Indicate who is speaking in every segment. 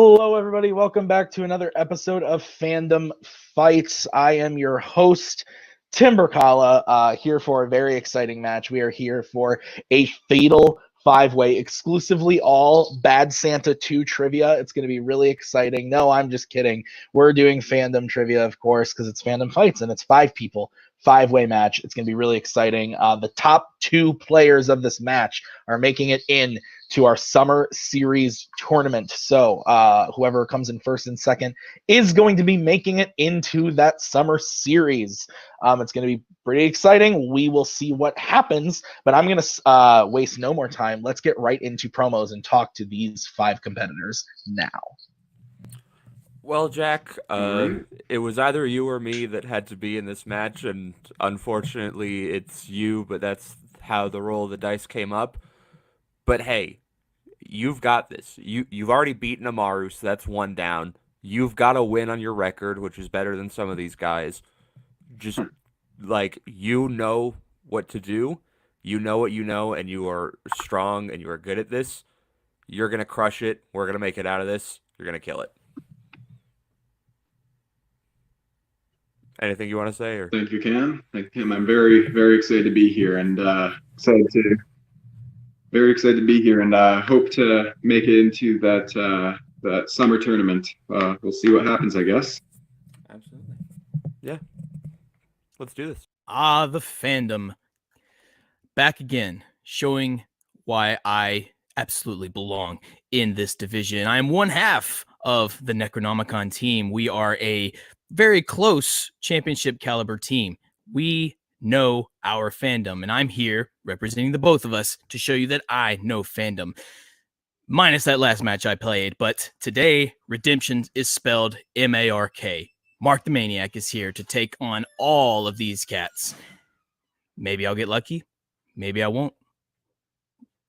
Speaker 1: Hello, everybody. Welcome back to another episode of Fandom Fights. I am your host, Tim Berkala, here for a very exciting match. We are here for a fatal five-way, exclusively all Bad Santa 2 trivia. It's going to be really exciting. No, I'm just kidding. We're doing fandom trivia, of course, because it's Fandom Fights, and it's five people. Five-way match. It's going to be really exciting. The top two players of this match are making it in to our summer series tournament. So whoever comes in first and second is going to be making it into that summer series. It's going to be pretty exciting. We will see what happens, but I'm going to waste no more time. Let's get right into promos and talk to these five competitors now.
Speaker 2: Well, Jack, it was either you or me that had to be in this match, and unfortunately it's you, but that's how the roll of the dice came up. But hey, you've got this. You've already beaten Amaru, so that's one down. You've got a win on your record, which is better than some of these guys. Just, you know what to do. You know what you know, and you are strong, and you are good at this. You're going to crush it. We're going to make it out of this. You're going to kill it. Anything you want to say? Or?
Speaker 3: Thank you, Cam. I'm very, very excited to be here, and very excited to be here, and hope to make it into that summer tournament. We'll see what happens, I guess.
Speaker 2: Absolutely. Yeah. Let's do this.
Speaker 4: The Fandom. Back again, showing why I absolutely belong in this division. I am one half of the Necronomicon team. We are a very close championship caliber team. We know our fandom, and I'm here representing the both of us to show you that I know fandom. Minus that last match I played, but today, Redemption is spelled M-A-R-K. Mark the Maniac is here to take on all of these cats. Maybe I'll get lucky, maybe I won't.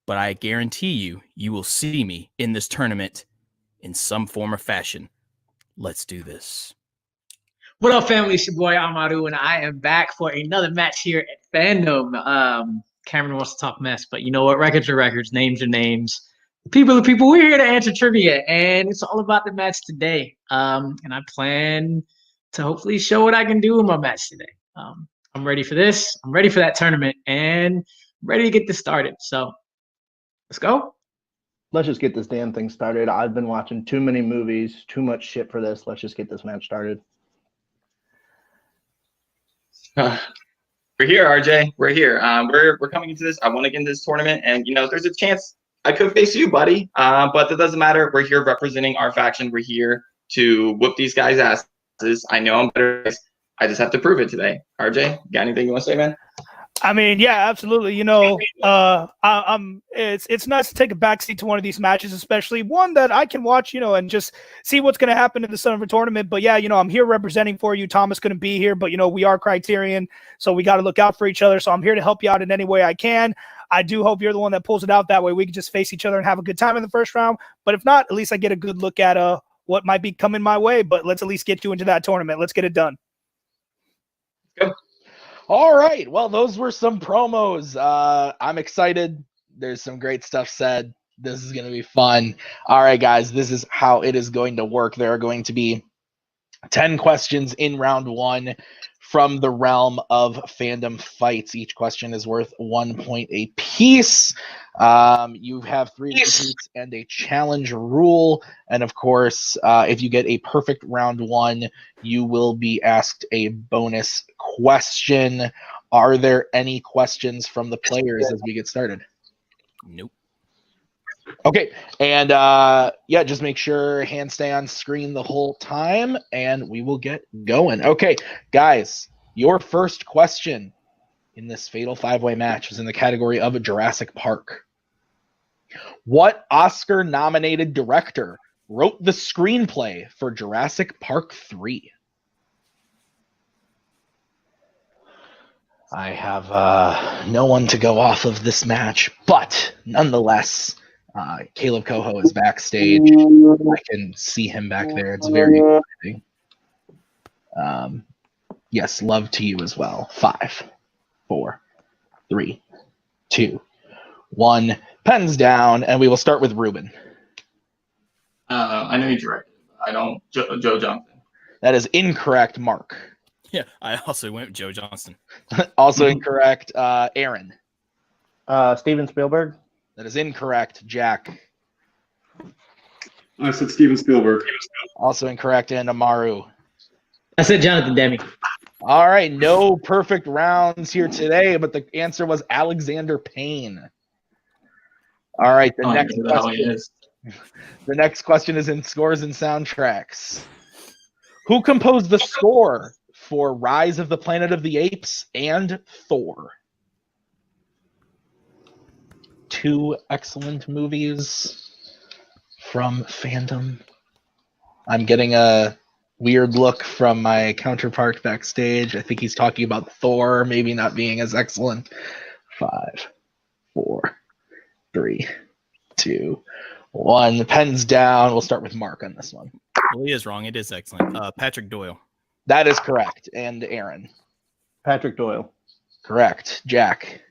Speaker 4: But I guarantee you will see me in this tournament in some form or fashion. Let's do this.
Speaker 5: What up, family? It's your boy Amaru, and I am back for another match here at Fandom. Cameron wants to talk mess, but you know what? Records are records, names are names. People are people. We're here to answer trivia, and it's all about the match today. And I plan to hopefully show what I can do in my match today. I'm ready for this. I'm ready for that tournament, and I'm ready to get this started. So let's go.
Speaker 6: Let's just get this damn thing started. I've been watching too many movies, too much shit for this. Let's just get this match started.
Speaker 7: We're here, RJ. We're here. We're coming into this. I want to get into this tournament, and there's a chance I could face you, buddy. But that doesn't matter. We're here representing our faction. We're here to whoop these guys' asses. I know I'm better. I just have to prove it today. RJ, got anything you want to say, man?
Speaker 8: I mean, yeah, absolutely. It's nice to take a backseat to one of these matches, especially one that I can watch, and just see what's going to happen in the summer tournament. But yeah, I'm here representing for you. Thomas couldn't be here, but we are Criterion, so we got to look out for each other. So I'm here to help you out in any way I can. I do hope you're the one that pulls it out. That way we can just face each other and have a good time in the first round. But if not, at least I get a good look at what might be coming my way. But let's at least get you into that tournament. Let's get it done.
Speaker 7: Go.
Speaker 1: All right. Well, those were some promos. I'm excited. There's some great stuff said. This is going to be fun. All right, guys, this is how it is going to work. There are going to be 10 questions in round one from the realm of Fandom Fights. Each question is worth 1 point a piece. You have 3 repeats and a challenge rule. And of course, if you get a perfect round one, you will be asked a bonus question. Are there any questions from the players as we get started?
Speaker 4: Nope.
Speaker 1: Okay, and just make sure hands stay on screen the whole time, and we will get going. Okay, guys, your first question in this fatal five-way match is in the category of Jurassic Park. What Oscar-nominated director wrote the screenplay for Jurassic Park 3? I have no one to go off of this match, but nonetheless, Caleb Coho is backstage. I can see him back there. It's very exciting. Yes, love to you as well. 5, 4, 3, 2, 1. Pens down, and we will start with Ruben.
Speaker 7: I know he directed, but I don't. Joe Johnson.
Speaker 1: That is incorrect, Mark.
Speaker 4: Yeah, I also went with Joe Johnston.
Speaker 1: Also incorrect, Aaron.
Speaker 6: Steven Spielberg.
Speaker 1: That is incorrect, Jack.
Speaker 3: I said Steven Spielberg.
Speaker 1: Also incorrect, and Amaru.
Speaker 5: I said Jonathan Demme.
Speaker 1: All right, no perfect rounds here today, but the answer was Alexander Payne. All right, the next question. The next question is in scores and soundtracks. Who composed the score for Rise of the Planet of the Apes and Thor? Two excellent movies from Fandom. I'm getting a weird look from my counterpart backstage. I think he's talking about Thor maybe not being as excellent. 5, 4, 3, 2, 1. Pens down. We'll start with Mark on this one.
Speaker 4: Well, he is wrong. It is excellent. Patrick Doyle.
Speaker 1: That is correct. And Aaron.
Speaker 6: Patrick Doyle.
Speaker 1: Correct. Jack.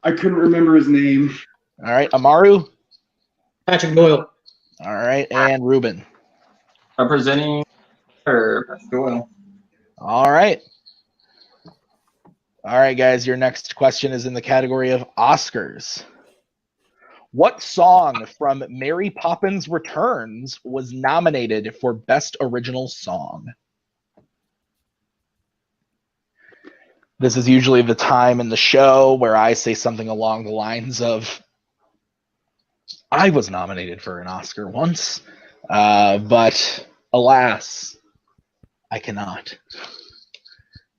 Speaker 3: I couldn't remember his name.
Speaker 1: All right. Amaru.
Speaker 5: Patrick Doyle.
Speaker 1: All right. And Ruben.
Speaker 7: Representing Patrick Doyle.
Speaker 1: All right. All right, guys. Your next question is in the category of Oscars. What song from Mary Poppins Returns was nominated for Best Original Song? This is usually the time in the show where I say something along the lines of, I was nominated for an Oscar once, but alas, I cannot,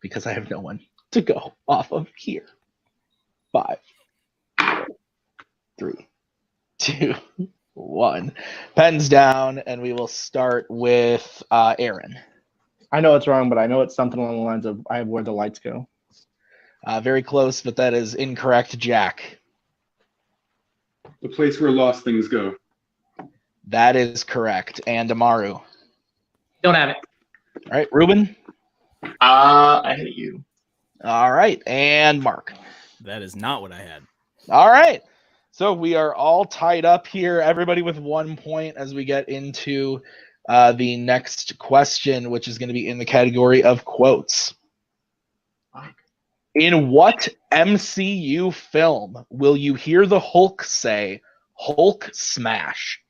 Speaker 1: because I have no one to go off of here. 5, 4, 3, 2, 1. Pens down, and we will start with Aaron.
Speaker 6: I know it's wrong, but I know it's something along the lines of "I Where the Lights Go."
Speaker 1: Very close, but that is incorrect, Jack.
Speaker 3: The Place Where Lost Things Go.
Speaker 1: That is correct. And Amaru.
Speaker 5: Don't have it.
Speaker 1: All right, Ruben.
Speaker 7: I hate you.
Speaker 1: All right, and Mark.
Speaker 4: That is not what I had.
Speaker 1: All right. So we are all tied up here, everybody with 1 point as we get into the next question, which is going to be in the category of quotes. In what MCU film will you hear the Hulk say, Hulk smash?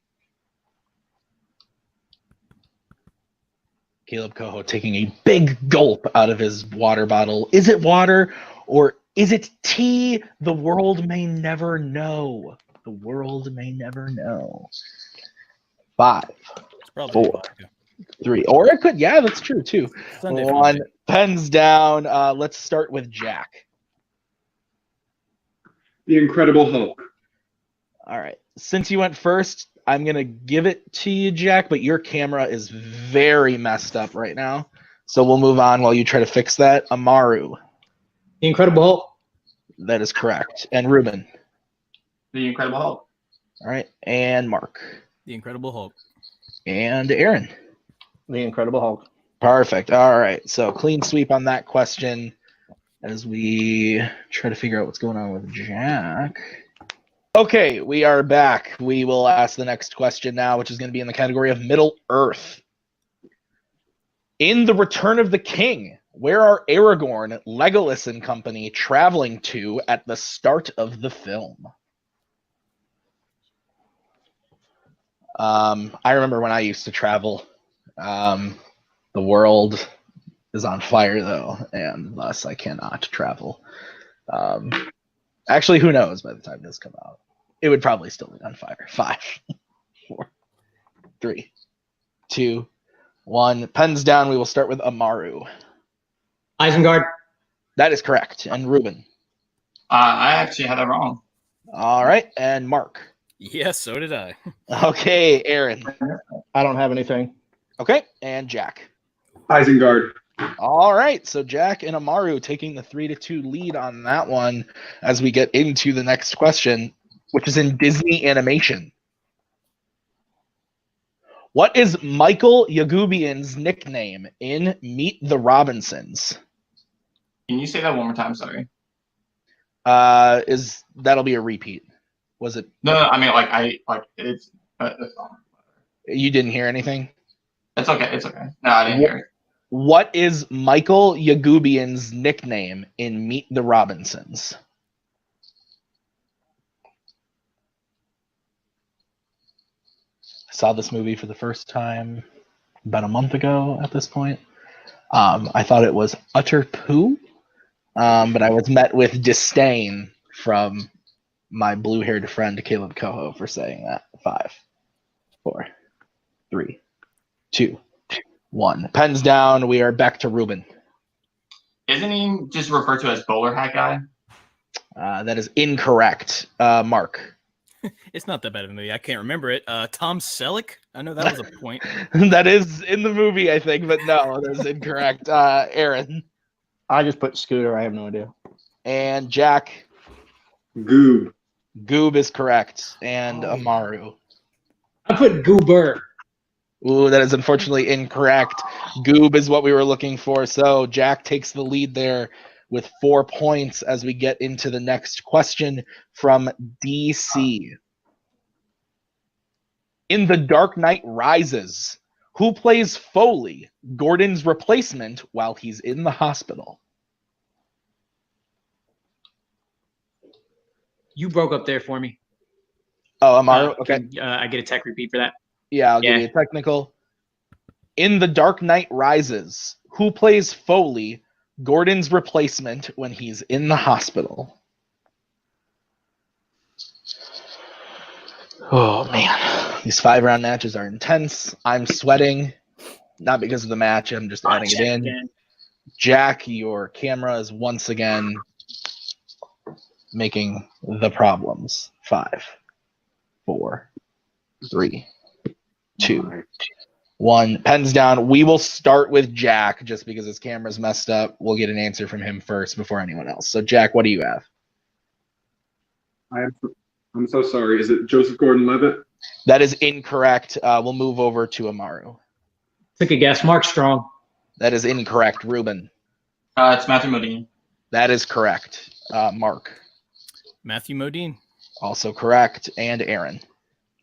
Speaker 1: Caleb Coho taking a big gulp out of his water bottle. Is it water or is it tea? The world may never know. The world may never know. 5,
Speaker 4: It's probably
Speaker 1: 4,
Speaker 4: vodka.
Speaker 1: 3. Or it could, yeah, that's true too.
Speaker 4: Sunday
Speaker 1: 1.
Speaker 4: Funday.
Speaker 1: Pens down. Let's start with Jack.
Speaker 3: The Incredible Hulk.
Speaker 1: All right. Since you went first, I'm going to give it to you, Jack, but your camera is very messed up right now. So we'll move on while you try to fix that. Amaru.
Speaker 5: The Incredible Hulk.
Speaker 1: That is correct. And Ruben.
Speaker 7: The Incredible Hulk.
Speaker 1: All right. And Mark.
Speaker 4: The Incredible Hulk.
Speaker 1: And Aaron.
Speaker 6: The Incredible Hulk.
Speaker 1: Perfect. All right. So clean sweep on that question as we try to figure out what's going on with Jack. Okay, we are back. We will ask the next question now, which is going to be in the category of Middle Earth. In The Return of the King, where are Aragorn, Legolas and company traveling to at the start of the film? I remember when I used to travel. The world is on fire, though, and thus I cannot travel. Actually, who knows by the time this comes out? It would probably still be on fire. 5, 4, 3, 2, 1. Pens down. We will start with Amaru.
Speaker 5: Isengard.
Speaker 1: That is correct. And Ruben.
Speaker 7: I actually had that wrong.
Speaker 1: All right. And Mark.
Speaker 4: Yes, so did I.
Speaker 1: Okay, Aaron.
Speaker 6: I don't have anything.
Speaker 1: Okay, and Jack.
Speaker 3: Isengard.
Speaker 1: All right, so Jack and Amaru taking the 3-2 lead on that one as we get into the next question, which is in Disney animation. What is Michael Yagubian's nickname in Meet the Robinsons?
Speaker 7: Can you say that one more time? Sorry.
Speaker 1: That'll be a repeat. Was it?
Speaker 7: No, I mean it's It's fine.
Speaker 1: You didn't hear anything?
Speaker 7: It's okay. It's okay. No, I didn't hear it.
Speaker 1: What is Michael Yagubian's nickname in Meet the Robinsons? I saw this movie for the first time about a month ago at this point. I thought it was utter poo, but I was met with disdain from my blue-haired friend Caleb Coho for saying that. 5, 4, 3, 2, 1. Pens down. We are back to Ruben.
Speaker 7: Isn't he just referred to as bowler hat guy?
Speaker 1: That is incorrect. Mark.
Speaker 4: It's not that bad of a movie. I can't remember it. Tom Selleck? I know that was a point.
Speaker 1: That is in the movie, I think, but no, that's incorrect. Aaron.
Speaker 6: I just put Scooter. I have no idea.
Speaker 1: And Jack.
Speaker 3: Goob.
Speaker 1: Goob is correct. And Amaru.
Speaker 5: I put Goober.
Speaker 1: Ooh, that is unfortunately incorrect. Goob is what we were looking for. So Jack takes the lead there with 4 points as we get into the next question from DC. In The Dark Knight Rises, who plays Foley, Gordon's replacement, while he's in the hospital?
Speaker 5: You broke up there for me.
Speaker 1: Oh, Amaru? Okay.
Speaker 5: I get a tech repeat for that.
Speaker 1: Yeah, I'll give you a technical. In The Dark Knight Rises, who plays Foley, Gordon's replacement, when he's in the hospital? Oh, man. These 5-round matches are intense. I'm sweating. Not because of the match. I'm just adding it in.
Speaker 5: Again.
Speaker 1: Jack, your camera is once again making the problems. 5, 4, 3, 2, 1. Pens down. We will start with Jack just because his camera's messed up. We'll get an answer from him first before anyone else. So, Jack, what do you have?
Speaker 3: I'm so sorry. Is it Joseph Gordon-Levitt?
Speaker 1: That is incorrect. We'll move over to Amaru.
Speaker 5: Took a guess. Mark Strong.
Speaker 1: That is incorrect. Ruben.
Speaker 7: It's Matthew Modine.
Speaker 1: That is correct. Mark.
Speaker 4: Matthew Modine.
Speaker 1: Also correct. And Aaron.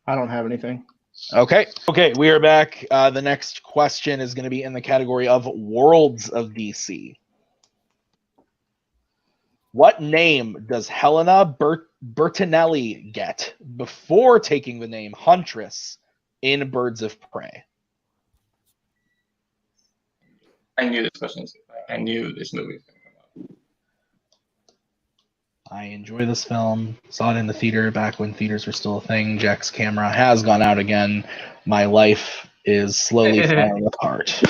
Speaker 6: I don't have anything.
Speaker 1: Okay, we are back. The next question is going to be in the category of Worlds of DC. What name does Helena Bertinelli get before taking the name Huntress in Birds of Prey?
Speaker 7: I knew this question was coming. I knew this movie was going to come up.
Speaker 1: I enjoy this film. Saw it in the theater back when theaters were still a thing. Jack's camera has gone out again. My life is slowly falling apart.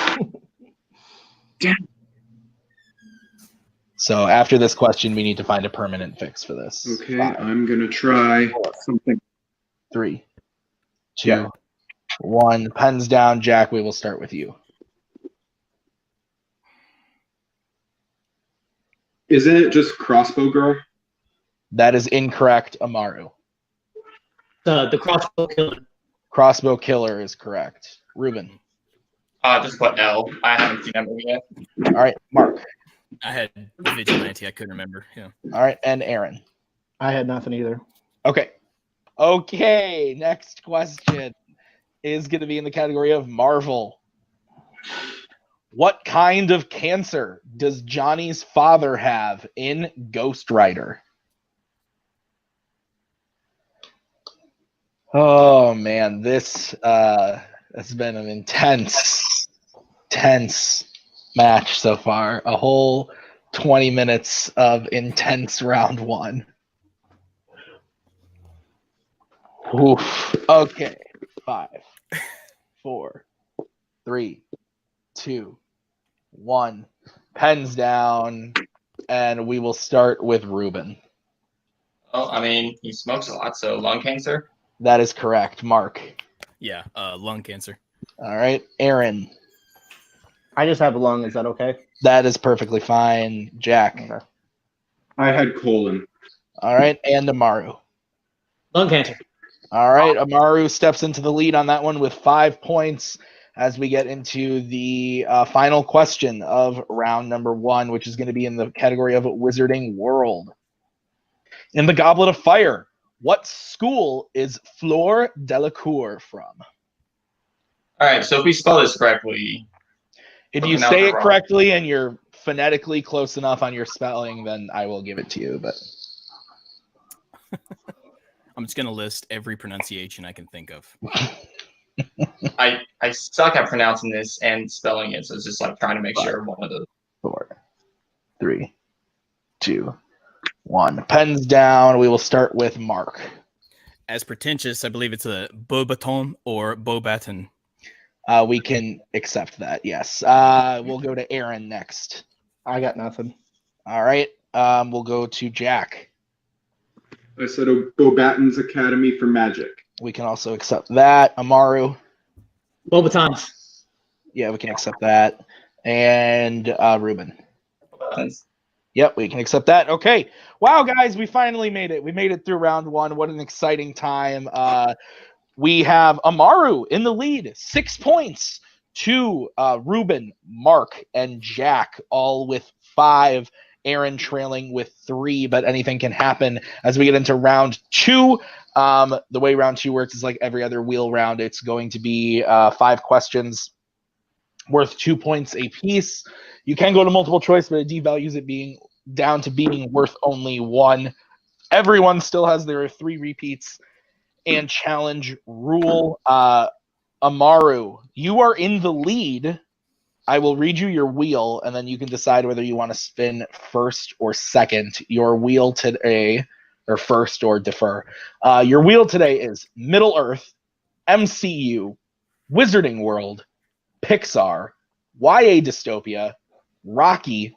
Speaker 1: So after this question, we need to find a permanent fix for this.
Speaker 3: Okay,
Speaker 1: 5,
Speaker 3: I'm going to try something.
Speaker 1: 3, 2, 1. Pens down. Jack, we will start with you.
Speaker 3: Isn't it just Crossbow Girl?
Speaker 1: That is incorrect, Amaru.
Speaker 5: The Crossbow Killer.
Speaker 1: Crossbow Killer is correct. Ruben.
Speaker 7: Just put L. I haven't seen that movie yet.
Speaker 1: All right, Mark.
Speaker 4: I had Vigilante. I couldn't remember. Yeah.
Speaker 1: All right, and Aaron.
Speaker 6: I had nothing either.
Speaker 1: Okay, next question is going to be in the category of Marvel. What kind of cancer does Johnny's father have in Ghost Rider? Oh, man, this has been an intense match so far. A whole 20 minutes of intense round 1. Oof. Okay, 5, 4, 3, 2, 1. Pens down, and we will start with Ruben.
Speaker 7: Oh, I mean, he smokes a lot, so lung cancer.
Speaker 1: That is correct. Mark.
Speaker 4: Yeah, lung cancer.
Speaker 1: All right, Aaron.
Speaker 6: I just have lung. Is that okay?
Speaker 1: That is perfectly fine. Jack.
Speaker 6: Okay.
Speaker 3: I had colon.
Speaker 1: All right, and Amaru.
Speaker 5: Lung cancer.
Speaker 1: All right, Amaru steps into the lead on that one with 5 points as we get into the final question of round number 1, which is going to be in the category of Wizarding World. In the Goblet of Fire, What school is Fleur Delacour from?
Speaker 7: All right, so if we spell this correctly,
Speaker 1: If you say it correctly and you're phonetically close enough on your spelling, then I will give it to you. But
Speaker 4: I'm just gonna list every pronunciation I can think of.
Speaker 7: I suck at pronouncing this and spelling it, so it's just like trying to make sure one of those.
Speaker 1: 4, 3, 2, 1. Pens down. We will start with Mark.
Speaker 4: As pretentious, I believe it's a Beaubaton or Beaubaton.
Speaker 1: We can accept that. Yes. We'll go to Aaron next.
Speaker 6: I got nothing.
Speaker 1: All right. We'll go to Jack.
Speaker 3: I said Bobaton's Academy for Magic.
Speaker 1: We can also accept that. Amaru.
Speaker 5: Bobatons.
Speaker 1: Yeah, we can accept that. And Ruben. Yep, we can accept that. Okay. Wow, guys, we finally made it. We made it through round 1. What an exciting time. We have Amaru in the lead, 6 points to Ruben, Mark, and Jack, all with 5. Aaron trailing with 3, but anything can happen as we get into round 2. The way round 2 works is like every other wheel round. It's going to be 5 questions worth 2 points a piece. You can go to multiple choice, but it devalues it being down to being worth only 1. Everyone still has their 3 repeats and challenge rule. Amaru, you are in the lead. I will read you your wheel, and then you can decide whether you want to spin first or second. Your wheel today, or first or defer. Your wheel today is Middle Earth, MCU, Wizarding World, Pixar, YA Dystopia, Rocky,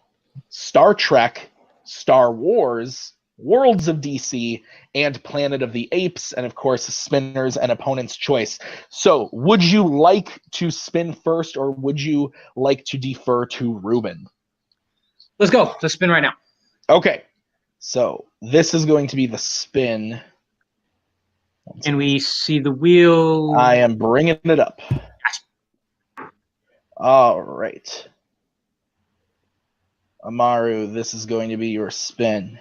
Speaker 1: Star Trek, Star Wars, Worlds of DC, and Planet of the Apes, and of course, spinners and opponent's choice. So, would you like to spin first, or would you like to defer to Ruben?
Speaker 5: Let's go. Let's spin right now.
Speaker 1: Okay. So, this is going to be the spin.
Speaker 5: And we see the wheel.
Speaker 1: I am bringing it up. All right. Amaru, this is going to be your spin.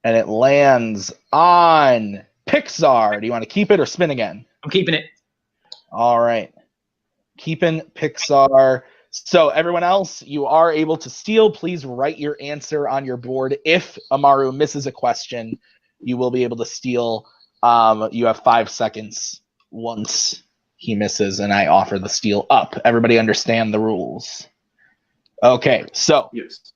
Speaker 1: And it lands on Pixar. Do you want to keep it or spin again?
Speaker 5: I'm keeping it.
Speaker 1: All right. Keeping Pixar. So everyone else, you are able to steal. Please write your answer on your board. If Amaru misses a question, you will be able to steal. You have 5 seconds once he misses, and I offer the steal up. Everybody understand the rules? Okay, so
Speaker 3: Yes.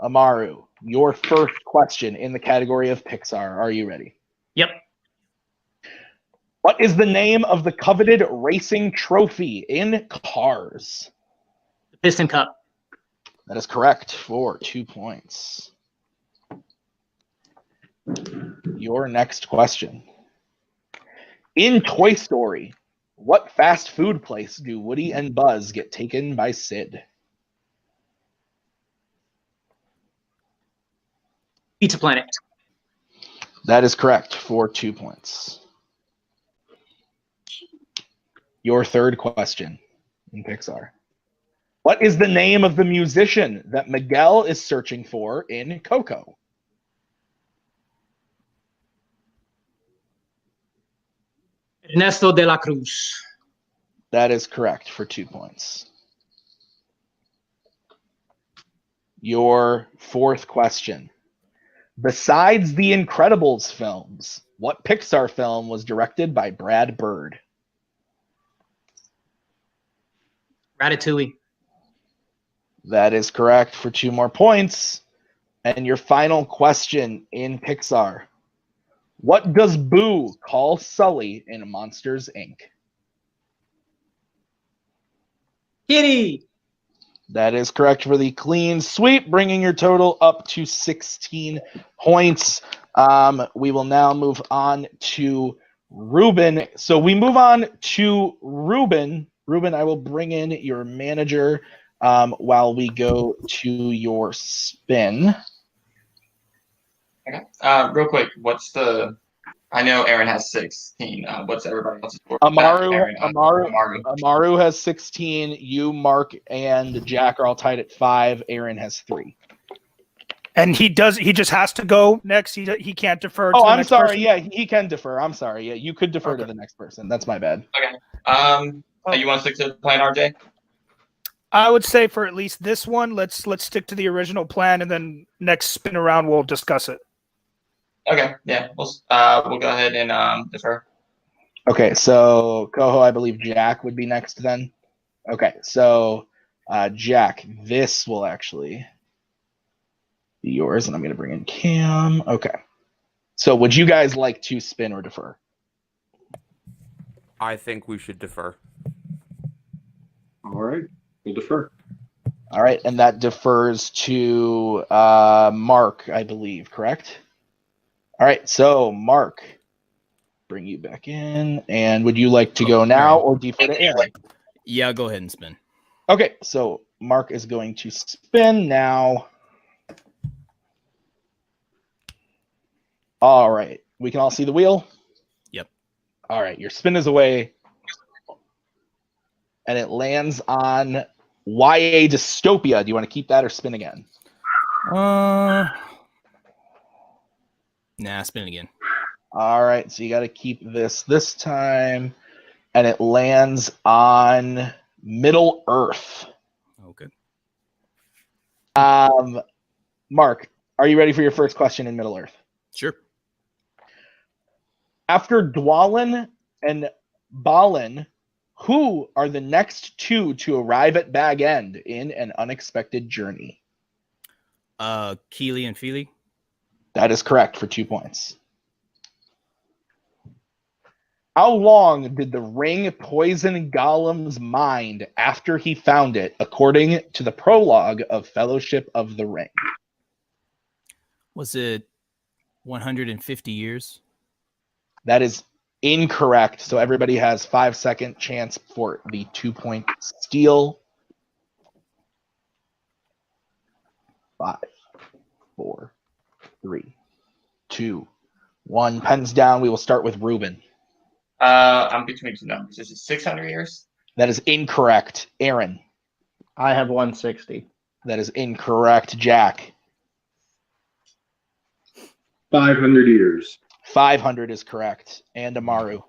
Speaker 1: Amaru, your first question in the category of Pixar. Are you ready?
Speaker 5: Yep.
Speaker 1: What is the name of the coveted racing trophy in Cars?
Speaker 5: The Piston Cup.
Speaker 1: That is correct for 2 points. Your next question. In Toy Story, what fast food place do Woody and Buzz get taken by Sid?
Speaker 5: Pizza Planet.
Speaker 1: That is correct for 2 points. Your third question in Pixar. What is the name of the musician that Miguel is searching for in Coco?
Speaker 5: Ernesto de la Cruz.
Speaker 1: That is correct for 2 points. Your fourth question. Besides the Incredibles films, what Pixar film was directed by Brad Bird?
Speaker 5: Ratatouille.
Speaker 1: That is correct for 2 more points. And your final question in Pixar. What does Boo call Sully in Monsters, Inc.?
Speaker 5: Kitty.
Speaker 1: That is correct for the clean sweep, bringing your total up to 16 points. We will now move on to Ruben. So we move on to Ruben. Ruben, I will bring in your manager while we go to your spin.
Speaker 7: Okay. Real quick, what's the? I know Aaron has 16. What's everybody else's score?
Speaker 1: Amaru
Speaker 7: Amaru.
Speaker 1: has 16. You, Mark, and Jack are all tied at 5. Aaron has 3.
Speaker 8: And he just has to go next. He can't defer to
Speaker 1: Oh,
Speaker 8: the
Speaker 1: I'm
Speaker 8: next
Speaker 1: sorry.
Speaker 8: person?
Speaker 1: Yeah, he can defer. I'm sorry. Yeah, you could defer to
Speaker 8: Okay.
Speaker 1: the next person. That's my bad.
Speaker 7: Okay. You want to stick to the plan, RJ?
Speaker 8: I would say for at least this one, let's stick to the original plan, and then next spin around we'll discuss it.
Speaker 7: Okay. Yeah. We'll go ahead and defer.
Speaker 1: Okay, so Coho, I believe Jack would be next then. Okay, so Jack, this will actually be yours, and I'm going to bring in Cam. Okay. So would you guys like to spin or defer?
Speaker 2: I think we should defer.
Speaker 3: All right, we'll defer.
Speaker 1: All right, and that defers to Mark, I believe, correct? All right, so Mark, bring you back in. And would you like to go now or defer to Aaron?
Speaker 4: Yeah, go ahead and spin.
Speaker 1: Okay, so Mark is going to spin now. All right, we can all see the wheel?
Speaker 4: Yep.
Speaker 1: All right, your spin is away. And it lands on YA Dystopia. Do you want to keep that or spin again?
Speaker 4: Nah, spin again.
Speaker 1: All right, so you got to keep this time. And it lands on Middle Earth.
Speaker 4: Okay.
Speaker 1: Mark, are you ready for your first question in Middle Earth?
Speaker 4: Sure.
Speaker 1: After Dwalin and Balin, who are the next two to arrive at Bag End in an unexpected journey?
Speaker 4: Keely and Feely.
Speaker 1: That is correct for 2 points. How long did the ring poison Gollum's mind after he found it, according to the prologue of Fellowship of the Ring?
Speaker 4: Was it 150 years?
Speaker 1: That is incorrect. So everybody has 5-second chance for the 2-point steal. 5, 4, 3, 2, 1. Pens down. We will start with Ruben.
Speaker 7: I'm between two numbers. Is it 600 years?
Speaker 1: That is incorrect. Aaron.
Speaker 6: I have 160.
Speaker 1: That is incorrect. Jack.
Speaker 3: 500 years.
Speaker 1: 500 is correct. And Amaru.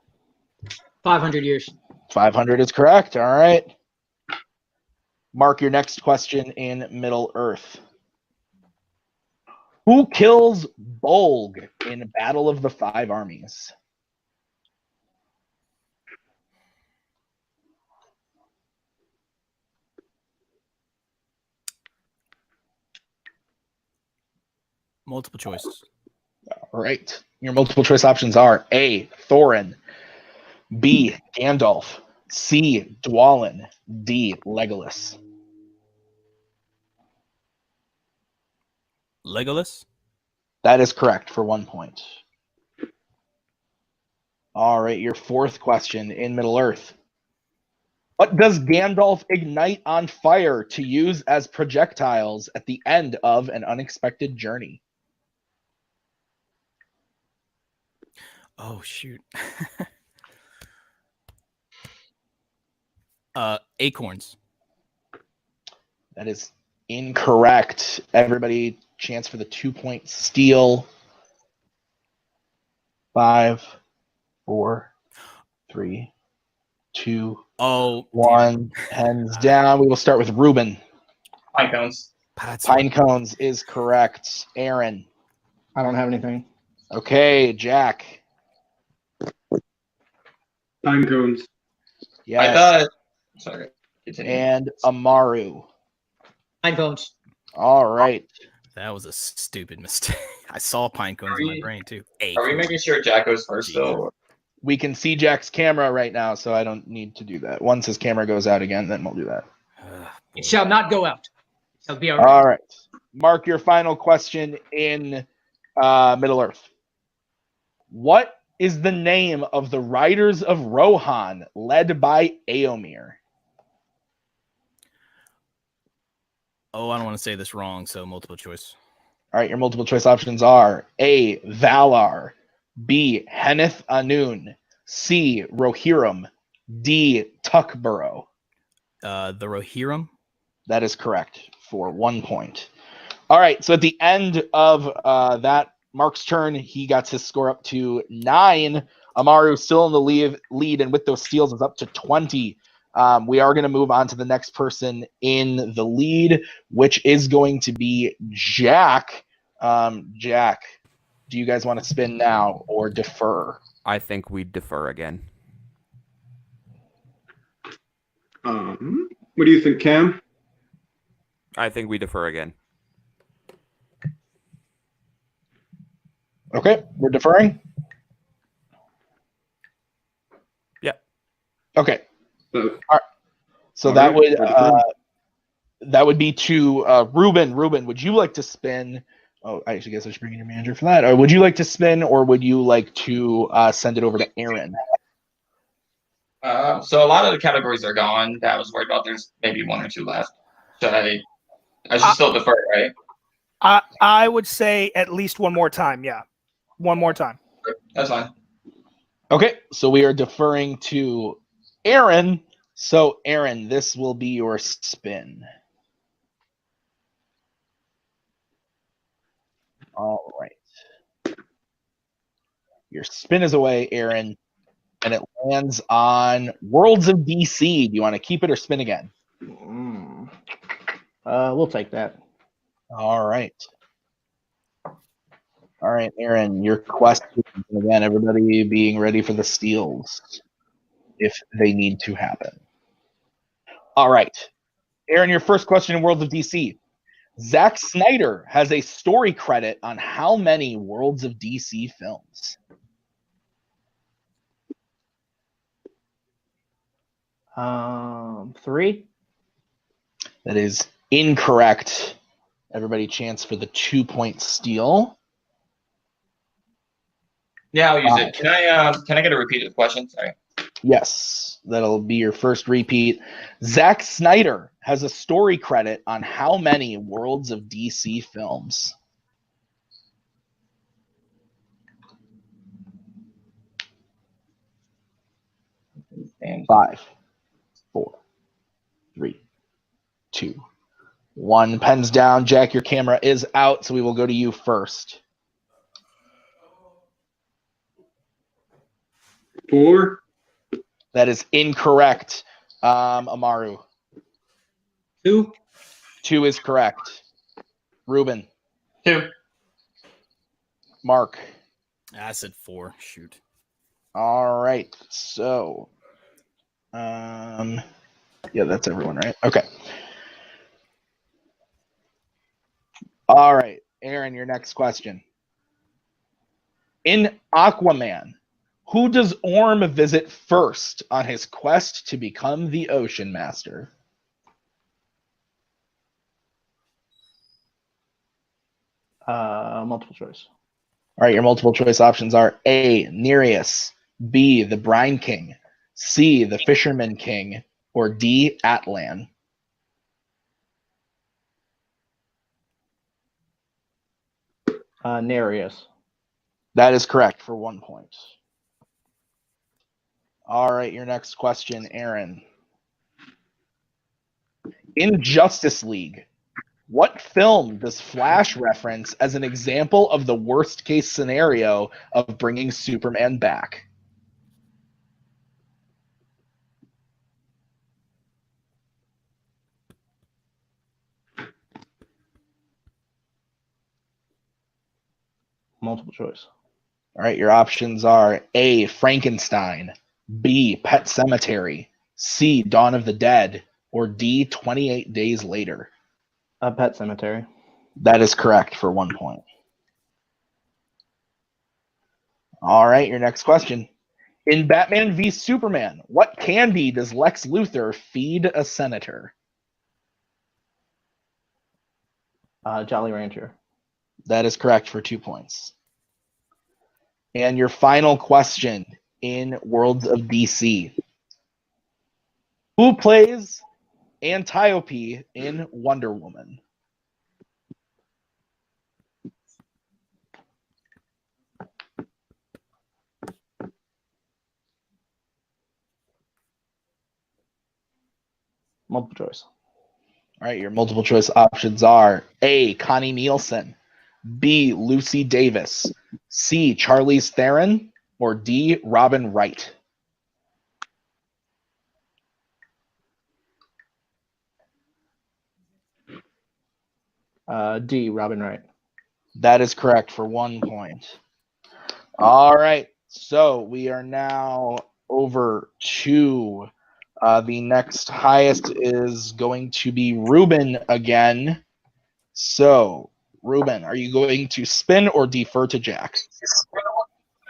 Speaker 5: 500 years.
Speaker 1: 500 is correct. All right. Mark, your next question in Middle Earth. Who kills Bolg in Battle of the Five Armies?
Speaker 4: Multiple choice.
Speaker 1: All right. Your multiple choice options are A, Thorin, B, Gandalf, C, Dwalin, D, Legolas.
Speaker 4: Legolas?
Speaker 1: That is correct for 1 point. All right, your fourth question in Middle Earth. What does Gandalf ignite on fire to use as projectiles at the end of an unexpected journey?
Speaker 4: Oh, shoot. Acorns.
Speaker 1: That is incorrect. Everybody, chance for the 2-point steal. 5, 4, 3, 2, 1. Hands down. We will start with Ruben.
Speaker 7: Pine cones.
Speaker 1: Pine cones is correct. Aaron.
Speaker 6: I don't have anything.
Speaker 1: Okay, Jack.
Speaker 3: Pine cones.
Speaker 1: Yes.
Speaker 7: I thought. Sorry. Continue.
Speaker 1: And Amaru.
Speaker 5: Pine cones.
Speaker 1: All right.
Speaker 4: That was a stupid mistake. I saw pine cones in my brain too.
Speaker 7: Are we making sure Jack goes first though?
Speaker 1: We can see Jack's camera right now, so I don't need to do that. Once his camera goes out again, then we'll do that.
Speaker 5: It shall not go out. It shall be all right.
Speaker 1: All right. Mark, your final question in Middle Earth. What is the name of the Riders of Rohan led by Eomer?
Speaker 4: Oh, I don't want to say this wrong, so multiple choice.
Speaker 1: All right, your multiple choice options are A, Valar, B, Henneth Anun, C, Rohirrim, D, Tuckborough.
Speaker 4: The Rohirrim?
Speaker 1: That is correct for 1 point. All right. So at the end of that, Mark's turn, he got his score up to 9. Amaru still in the lead, and with those steals, is up to 20. We are going to move on to the next person in the lead, which is going to be Jack. Jack, do you guys want to spin now or defer?
Speaker 2: I think we defer again.
Speaker 3: What do you think, Cam?
Speaker 2: I think we defer again.
Speaker 1: Okay, we're deferring?
Speaker 2: Yeah.
Speaker 1: Okay.
Speaker 3: So,
Speaker 1: All right. So
Speaker 3: all
Speaker 1: that
Speaker 3: right,
Speaker 1: would
Speaker 3: we're deferring.
Speaker 1: that would be to Ruben. Ruben, would you like to spin? Oh, I actually guess I should bring in your manager for that. Or would you like to spin, or would you like to send it over to Aaron?
Speaker 7: So a lot of the categories are gone that I was worried about. There's maybe 1 or 2 left. I should still defer, right?
Speaker 8: I would say at least one more time. Yeah, one more time.
Speaker 7: That's fine.
Speaker 1: Okay, so we are deferring to Aaron. So Aaron, this will be your spin. All right. Your spin is away, Aaron, and it lands on Worlds of DC. Do you want to keep it or spin again?
Speaker 6: We'll take that.
Speaker 1: All right. All right, Aaron, your question. Again, everybody being ready for the steals if they need to happen. All right. Aaron, your first question in Worlds of DC. Zack Snyder has a story credit on how many Worlds of DC films?
Speaker 6: 3.
Speaker 1: That is incorrect. Everybody chance for the 2-point steal.
Speaker 7: Yeah, I'll use it. Can I get a repeated question? Sorry.
Speaker 1: Yes, that'll be your first repeat. Zack Snyder has a story credit on how many Worlds of DC films?
Speaker 7: And
Speaker 1: 5, 4, 3, 2, 1. Pens down. Jack, your camera is out, so we will go to you first.
Speaker 3: 4.
Speaker 1: That is incorrect. Amaru.
Speaker 5: 2.
Speaker 1: 2 is correct. Ruben.
Speaker 7: 2.
Speaker 1: Mark.
Speaker 4: I said 4. Shoot.
Speaker 1: All right. So, yeah, that's everyone, right? Okay. All right. Aaron, your next question. In Aquaman, who does Orm visit first on his quest to become the Ocean Master?
Speaker 6: Multiple choice.
Speaker 1: All right, your multiple choice options are A, Nereus, B, the Brine King, C, the Fisherman King, or D, Atlan.
Speaker 6: Nereus.
Speaker 1: That is correct for 1 point. All right, your next question, Aaron. In Justice League, what film does Flash reference as an example of the worst case scenario of bringing Superman back?
Speaker 6: Multiple choice.
Speaker 1: All right, your options are A, Frankenstein, B, Pet Sematary, C, Dawn of the Dead, or D, 28 Days Later.
Speaker 6: Pet Cemetery.
Speaker 1: That is correct for 1 point. All right, your next question. In Batman v Superman, what candy does Lex Luthor feed a senator?
Speaker 6: Jolly Rancher.
Speaker 1: That is correct for 2 points. And your final question in Worlds of DC. Who plays Antiope in Wonder Woman?
Speaker 6: Multiple choice.
Speaker 1: All right, your multiple choice options are A, Connie Nielsen, B, Lucy Davis, C, Charlize Theron, or D, Robin Wright.
Speaker 6: D, Robin Wright.
Speaker 1: That is correct for 1 point. All right, so we are now over to the next highest is going to be Ruben again. So, Ruben, are you going to spin or defer to Jack?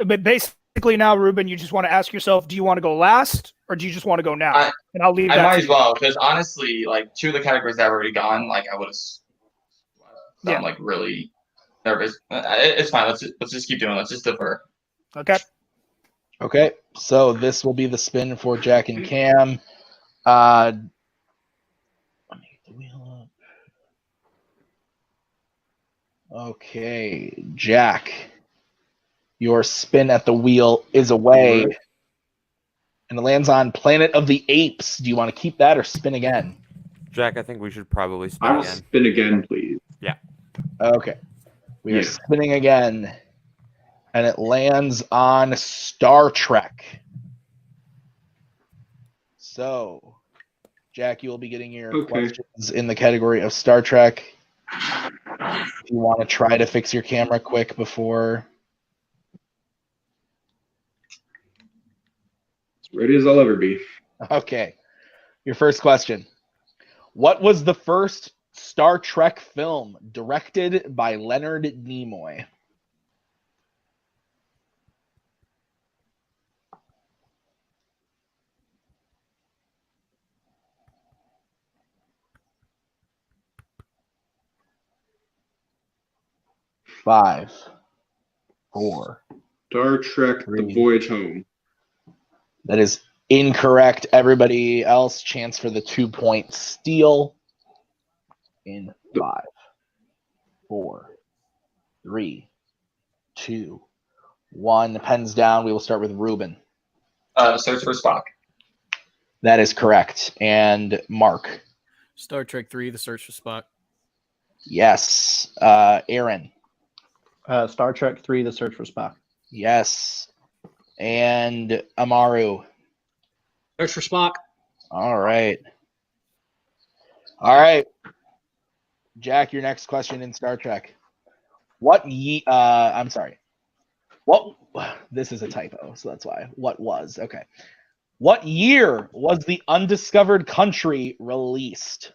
Speaker 8: But basically now, Ruben, you just want to ask yourself, do you want to go last or do you just want to go now? And I'll leave
Speaker 7: I
Speaker 8: that
Speaker 7: might
Speaker 8: to
Speaker 7: as
Speaker 8: you.
Speaker 7: well, because honestly, like 2 of the categories that have already gone, like I would have.
Speaker 8: Yeah.
Speaker 7: I'm like really nervous. It's fine. Let's just keep doing. Let's just defer.
Speaker 8: Okay.
Speaker 1: Okay, so this will be the spin for Jack and Cam. Let me get the wheel up. Okay, Jack, your spin at the wheel is away,
Speaker 3: Alright.
Speaker 1: and it lands on Planet of the Apes. Do you want to keep that or spin again?
Speaker 2: Jack, I think we should probably spin
Speaker 3: I will
Speaker 2: again.
Speaker 3: spin again, please.
Speaker 1: Okay, we are
Speaker 3: Yeah.
Speaker 1: spinning again, and it lands on Star Trek. So, Jack, you will be getting your
Speaker 3: Okay.
Speaker 1: questions in the category of Star Trek. If you want to try to fix your camera quick before.
Speaker 3: As ready as I'll ever be.
Speaker 1: Okay. Your first question. What was the first Star Trek film directed by Leonard Nimoy? Five, four.
Speaker 3: Star Trek: The
Speaker 1: 3.
Speaker 3: Voyage Home.
Speaker 1: That is incorrect. Everybody else, chance for the 2-point steal in 5, 4, 3, 2, 1. Pens down. We will start with Ruben.
Speaker 7: Search for Spock.
Speaker 1: That is correct. And Mark.
Speaker 4: Star Trek 3, The Search for Spock.
Speaker 1: Yes. Aaron.
Speaker 6: Star Trek 3, The Search for Spock.
Speaker 1: Yes. And Amaru.
Speaker 5: Search for Spock.
Speaker 1: All right. All right. Jack, your next question in Star Trek. I'm sorry. What this is a typo, so that's why. What was? Okay. What year was The Undiscovered Country released?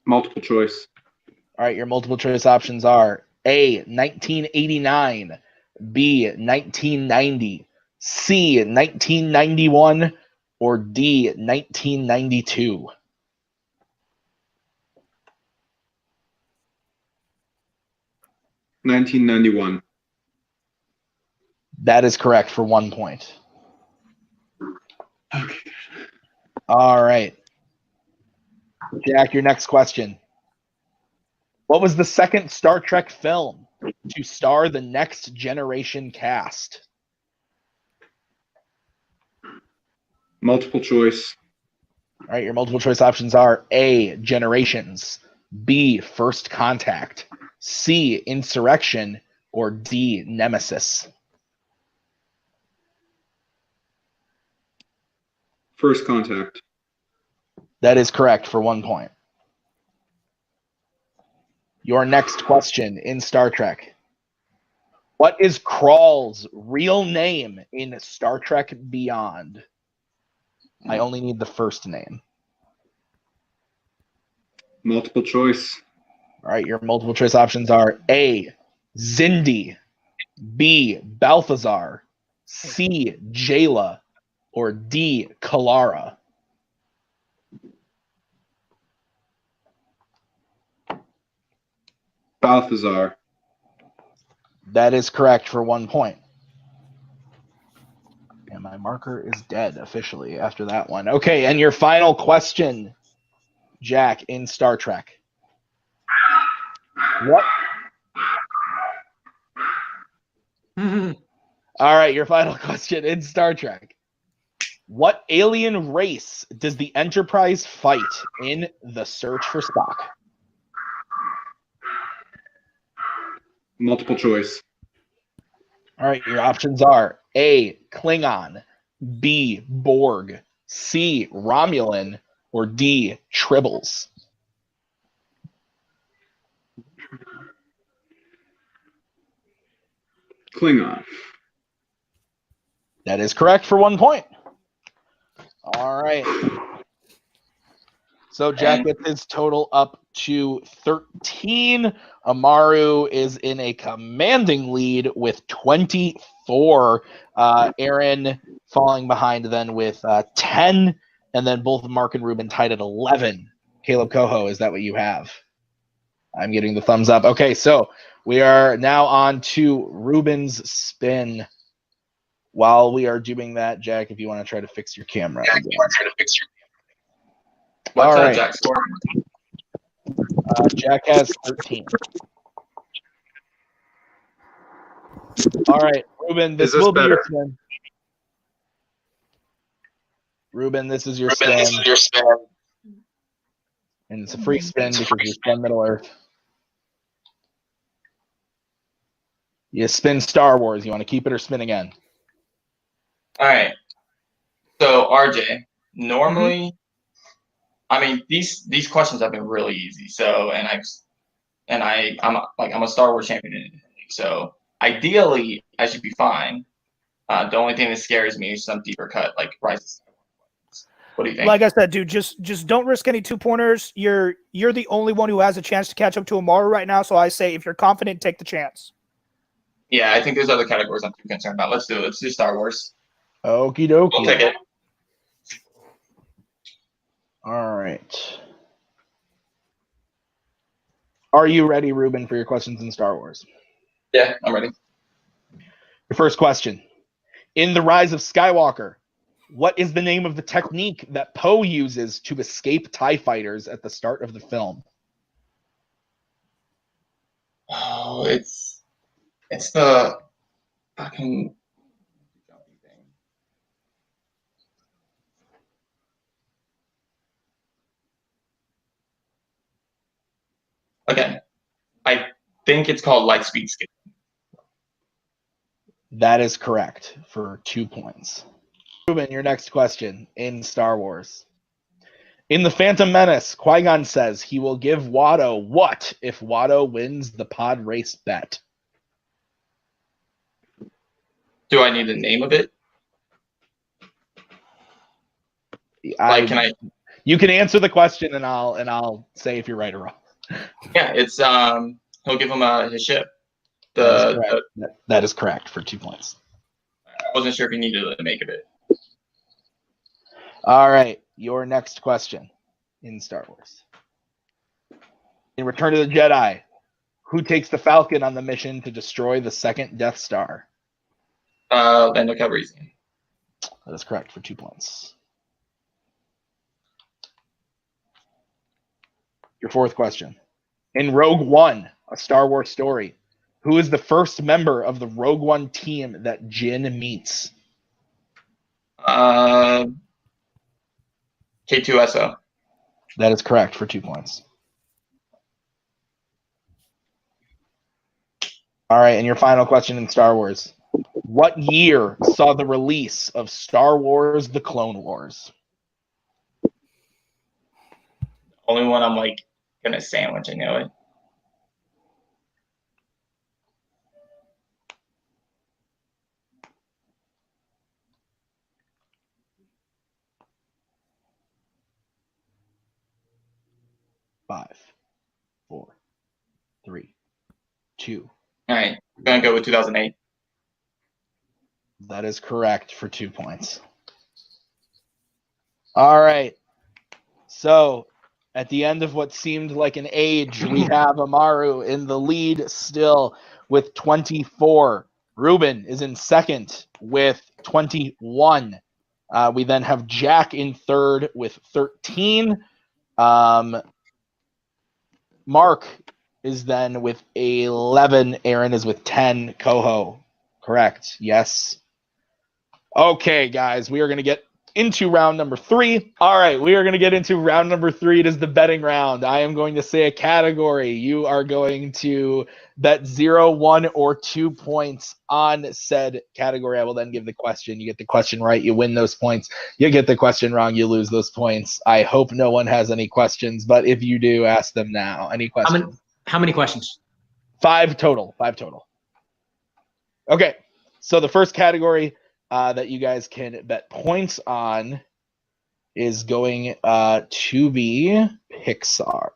Speaker 3: Multiple choice.
Speaker 1: All right, your multiple choice options are A, 1989, B, 1990, C, 1991, or D, 1992.
Speaker 3: $1991.
Speaker 1: That is correct for 1 point.
Speaker 3: Okay.
Speaker 1: All right. Jack, your next question. What was the second Star Trek film to star the Next Generation cast?
Speaker 3: Multiple choice.
Speaker 1: All right, your multiple choice options are A, Generations, B, First Contact, C, Insurrection, or D, Nemesis.
Speaker 3: First Contact.
Speaker 1: That is correct for 1 point. Your next question in Star Trek. What is Krall's real name in Star Trek Beyond? I only need the first name.
Speaker 3: Multiple choice.
Speaker 1: All right, your multiple choice options are A, Zindi, B, Balthazar, C, Jayla, or D, Kalara.
Speaker 3: Balthazar.
Speaker 1: That is correct for 1 point. And my marker is dead officially after that one. Okay, and your final question, Jack, in Star Trek. What? All right, your final question in Star Trek. What alien race does the Enterprise fight in The Search for Spock?
Speaker 3: Multiple choice.
Speaker 1: All right, your options are A, Klingon, B, Borg, C, Romulan, or D, Tribbles.
Speaker 3: Klingon.
Speaker 1: That is correct for 1 point. All right. So Jack gets his total up to 13. Amaru is in a commanding lead with 24. Aaron falling behind then with 10. And then both Mark and Ruben tied at 11. Caleb Coho, is that what you have? I'm getting the thumbs up. Okay, so we are now on to Ruben's spin. While we are doing that, Jack, if you want to try to fix your camera.
Speaker 7: What's
Speaker 1: All
Speaker 7: that,
Speaker 1: right.
Speaker 7: Jack score?
Speaker 1: Jack has 13. All right, Ruben, this will be your spin. Ruben, this is your spin. And it's a free spin because you spun Middle Earth. You spin Star Wars. You want to keep it or spin again?
Speaker 7: All right. So RJ, normally, I mean these questions have been really easy. So I'm a Star Wars champion in it. So ideally, I should be fine. The only thing that scares me is some deeper cut like Rise. What do you think?
Speaker 8: Like I said, dude, just don't risk any 2-pointers. You're the only one who has a chance to catch up to Amaru right now. So I say, if you're confident, take the chance.
Speaker 7: Yeah, I think there's other categories I'm too concerned about. Let's do it. Let's do Star Wars.
Speaker 1: Okie dokie.
Speaker 7: We'll take it.
Speaker 1: All right. Are you ready, Ruben, for your questions in Star Wars?
Speaker 7: Yeah, I'm ready.
Speaker 1: Your first question. In The Rise of Skywalker, what is the name of the technique that Poe uses to escape TIE fighters at the start of the film?
Speaker 7: Oh, it's the fucking thing. Okay. I think it's called Lightspeed Skip.
Speaker 1: That is correct for 2 points. Ruben, your next question in Star Wars. In The Phantom Menace, Qui-Gon says he will give Watto what if Watto wins the pod race bet?
Speaker 7: Do I need the name of it? Can I?
Speaker 1: You can answer the question, and I'll say if you're right or wrong.
Speaker 7: Yeah, it's he'll give him his ship.
Speaker 1: That is correct for 2 points.
Speaker 7: I wasn't sure if he needed to make it.
Speaker 1: All right, your next question in Star Wars. In Return of the Jedi, who takes the Falcon on the mission to destroy the second Death Star?
Speaker 7: Lando Calrissian.
Speaker 1: That is correct for 2 points. Your fourth question. In Rogue One, a Star Wars story, who is the first member of the Rogue One team that Jyn meets?
Speaker 7: K2SO.
Speaker 1: That is correct for 2 points. All right, and your final question in Star Wars. What year saw the release of Star Wars: The Clone Wars?
Speaker 7: Only one I'm gonna sandwich. I know it.
Speaker 1: Five, 4, 3, 2.
Speaker 7: All right, I'm gonna go with 2008.
Speaker 1: That is correct for 2 points. All right. So at the end of what seemed like an age, we have Amaru in the lead still with 24. Ruben is in second with 21. We then have Jack in third with 13. Mark is then with 11. Aaron is with 10. Coho, correct? Yes. Okay, guys, we are going to get into round number 3. All right, we are going to get into round number 3. It is the betting round. I am going to say a category. You are going to bet 0, 1, or 2 points on said category. I will then give the question. You get the question right, you win those points. You get the question wrong, you lose those points. I hope no one has any questions, but if you do, ask them now. Any questions?
Speaker 5: How many questions?
Speaker 1: 5 total. Okay, so the first category that you guys can bet points on is going to be Pixar.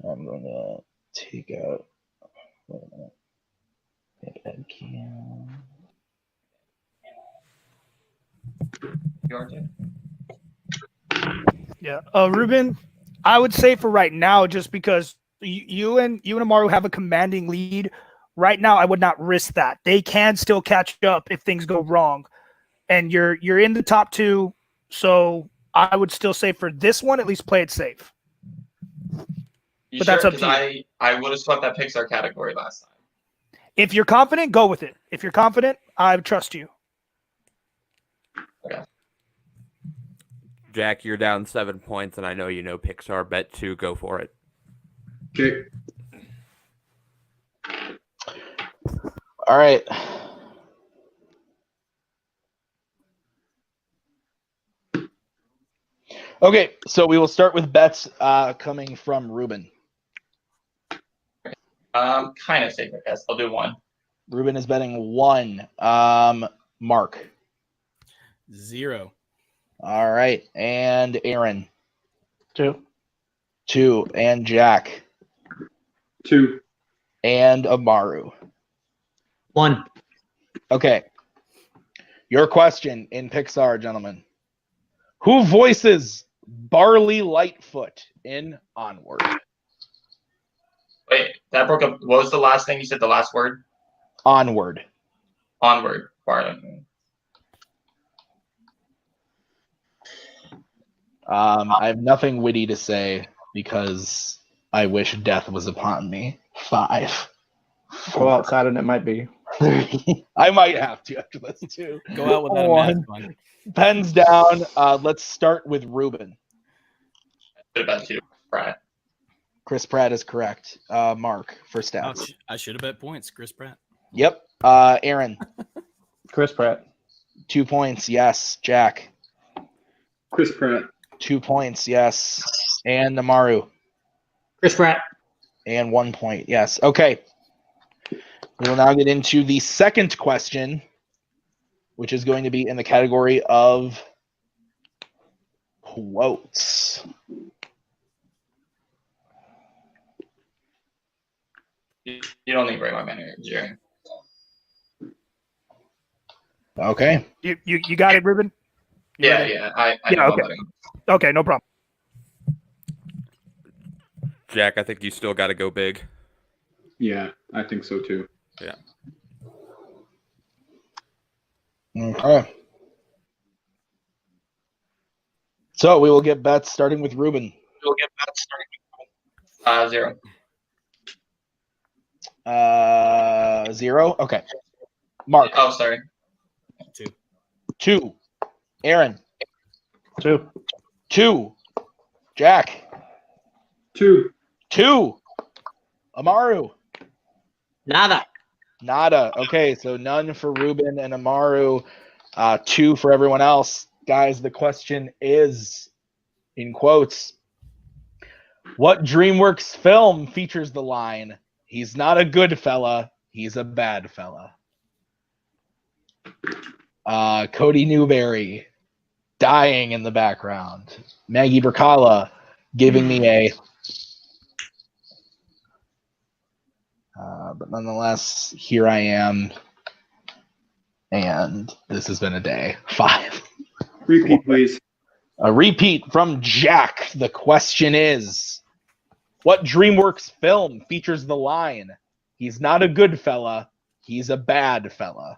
Speaker 1: I'm going to take out. Wait a minute.
Speaker 8: Yeah, Ruben, I would say for right now, just because you and Amaru have a commanding lead. Right now, I would not risk that. They can still catch up if things go wrong, and you're in the top 2. So I would still say for this one, at least play it safe. But that's up to you.
Speaker 7: I would have swept that Pixar category last time.
Speaker 8: If you're confident, go with it. If you're confident, I trust you.
Speaker 7: Okay.
Speaker 2: Jack, you're down 7 points, and I know you know Pixar. Bet 2. Go for it.
Speaker 3: Okay.
Speaker 1: All right. Okay, so we will start with bets coming from Ruben.
Speaker 7: Kind of safe, I guess. I'll do 1.
Speaker 1: Ruben is betting 1. Mark.
Speaker 4: 0.
Speaker 1: All right, and Aaron.
Speaker 6: 2.
Speaker 1: 2, and Jack.
Speaker 3: 2.
Speaker 1: And Amaru.
Speaker 5: 1.
Speaker 1: Okay. Your question in Pixar, gentlemen. Who voices Barley Lightfoot in Onward?
Speaker 7: Wait, that broke up. What was the last thing you said? The last word? Onward. Barley.
Speaker 1: I have nothing witty to say because I wish death was upon me. 5.
Speaker 6: Go outside and it might be.
Speaker 1: 3. I might have to after this too.
Speaker 4: Go out without a mask on.
Speaker 1: Pens down. Let's start with Ruben.
Speaker 7: Bet 2. Pratt.
Speaker 1: Chris Pratt is correct. Mark for stats.
Speaker 4: Ouch. I should have bet points. Chris Pratt.
Speaker 1: Yep. Aaron.
Speaker 6: Chris Pratt.
Speaker 1: 2 points. Yes. Jack.
Speaker 3: Chris Pratt.
Speaker 1: 2 points. Yes. And Namaru.
Speaker 5: Chris Pratt.
Speaker 1: And 1 point. Yes. Okay. We will now get into the second question, which is going to be in the category of quotes.
Speaker 7: You don't need to bring my manager, Jerry.
Speaker 1: Okay.
Speaker 8: You got it, Ruben?
Speaker 7: Yeah. I know
Speaker 8: okay.
Speaker 7: about him.
Speaker 8: Okay, no problem.
Speaker 2: Jack, I think you still got to go big.
Speaker 3: Yeah, I think so too.
Speaker 2: Yeah.
Speaker 1: Okay. So we will get bets starting with Ruben.
Speaker 7: 0.
Speaker 1: 0. Okay. Mark.
Speaker 7: Oh, sorry.
Speaker 1: 2. Aaron.
Speaker 6: 2.
Speaker 1: 2. Jack.
Speaker 3: 2.
Speaker 1: 2. Amaru.
Speaker 5: Nada.
Speaker 1: Okay, so none for Ruben and Amaru. 2 for everyone else. Guys, the question is, in quotes, what DreamWorks film features the line, "He's not a good fella, he's a bad fella"? Cody Newberry dying in the background. Maggie Berkala giving me a... but nonetheless, here I am, and this has been a day. 5.
Speaker 3: Repeat, please.
Speaker 1: A repeat from Jack. The question is, what DreamWorks film features the line, "He's not a good fella, he's a bad fella"?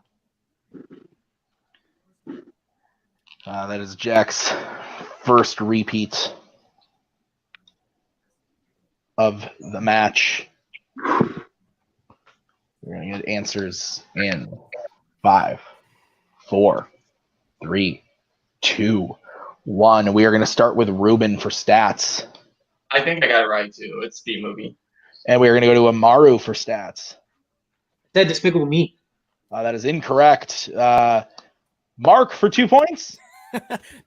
Speaker 1: That is Jack's first repeat of the match. We're going to get answers in 5, 4, 3, 2, 1. We are going to start with Ruben for stats.
Speaker 7: I think I got it right too. It's the movie.
Speaker 1: And we are going to go to Amaru for stats.
Speaker 5: That Despicable Me.
Speaker 1: That is incorrect. Mark for 2 points?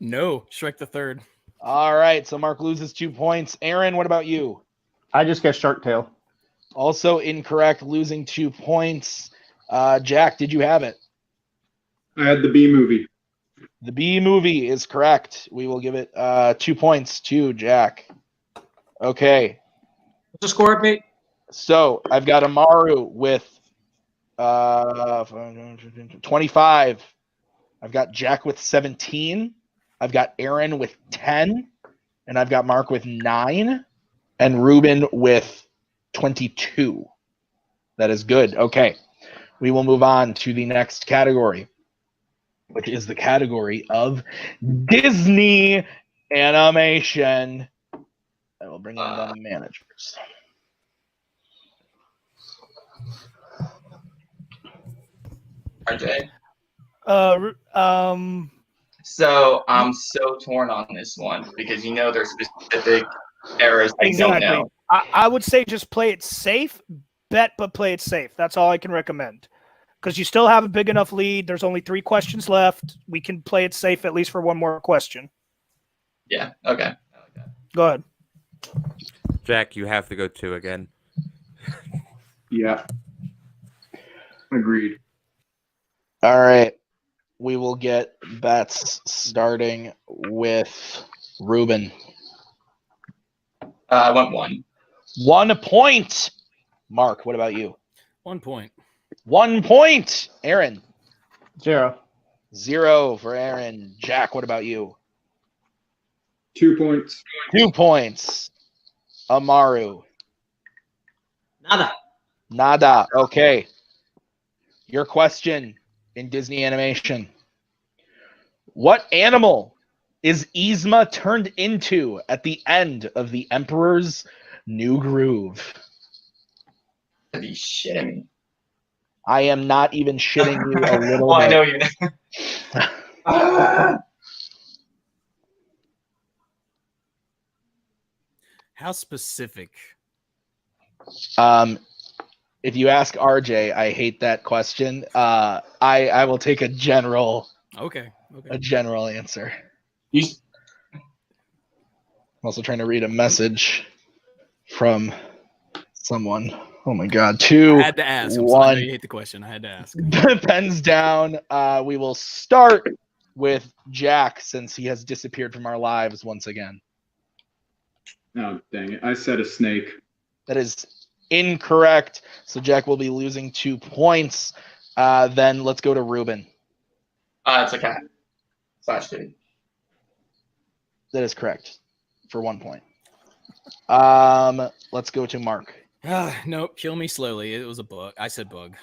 Speaker 4: No, Shrek the Third.
Speaker 1: All right, so Mark loses 2 points. Aaron, what about you?
Speaker 6: I just guessed Shark Tale.
Speaker 1: Also incorrect, losing 2 points. Jack, did you have it?
Speaker 3: I had the B movie.
Speaker 1: The B movie is correct. We will give it 2 points to Jack. Okay,
Speaker 5: What's the score update?
Speaker 1: so I've got Amaru with 25. I've got Jack with 17. I've got Aaron with 10. And I've got Mark with 9. And Ruben with 22. That is good. Okay. We will move on to the next category, which is the category of Disney animation. I will bring in the managers.
Speaker 7: RJ.
Speaker 5: Uh,
Speaker 7: So I'm so torn on this one because there's specific errors I don't know.
Speaker 8: I would say just play it safe, bet, but play it safe. That's all I can recommend. Because you still have a big enough lead. There's only 3 questions left. We can play it safe at least for one more question.
Speaker 7: Yeah. Okay. I like that.
Speaker 8: Go ahead.
Speaker 2: Jack, you have to go 2 again.
Speaker 3: Yeah. Agreed.
Speaker 1: All right. We will get bets starting with Ruben.
Speaker 7: I went 1.
Speaker 1: 1 point. Mark, what about you?
Speaker 4: 1 point.
Speaker 1: 1 point. Aaron.
Speaker 6: 0.
Speaker 1: 0 for Aaron. Jack, what about you?
Speaker 3: 2 points.
Speaker 1: 2 points. Amaru.
Speaker 5: Nada.
Speaker 1: Nada. Okay. Your question in Disney animation. What animal is Yzma turned into at the end of The Emperor's New Groove?
Speaker 7: Are you shitting me?
Speaker 1: I am not even shitting you a little
Speaker 7: Oh,
Speaker 1: bit.
Speaker 7: I know you.
Speaker 4: How specific?
Speaker 1: If you ask RJ, I hate that question. I will take a general
Speaker 4: Okay.
Speaker 1: answer.
Speaker 7: You,
Speaker 1: I'm also trying to read a message from someone. Oh my God. 2,
Speaker 4: I had to ask. I'm sorry, I know
Speaker 1: 1.
Speaker 4: you hate the question. I had to ask.
Speaker 1: Pens down. We will start with Jack since he has disappeared from our lives once again.
Speaker 3: Oh, dang it. I said a snake.
Speaker 1: That is incorrect. So Jack will be losing 2 points. Then let's go to Ruben.
Speaker 7: it's a cat. / kitty.
Speaker 1: That is correct for 1 point. Let's go to Mark.
Speaker 4: Nope. Kill me slowly. It was a bug. I said bug.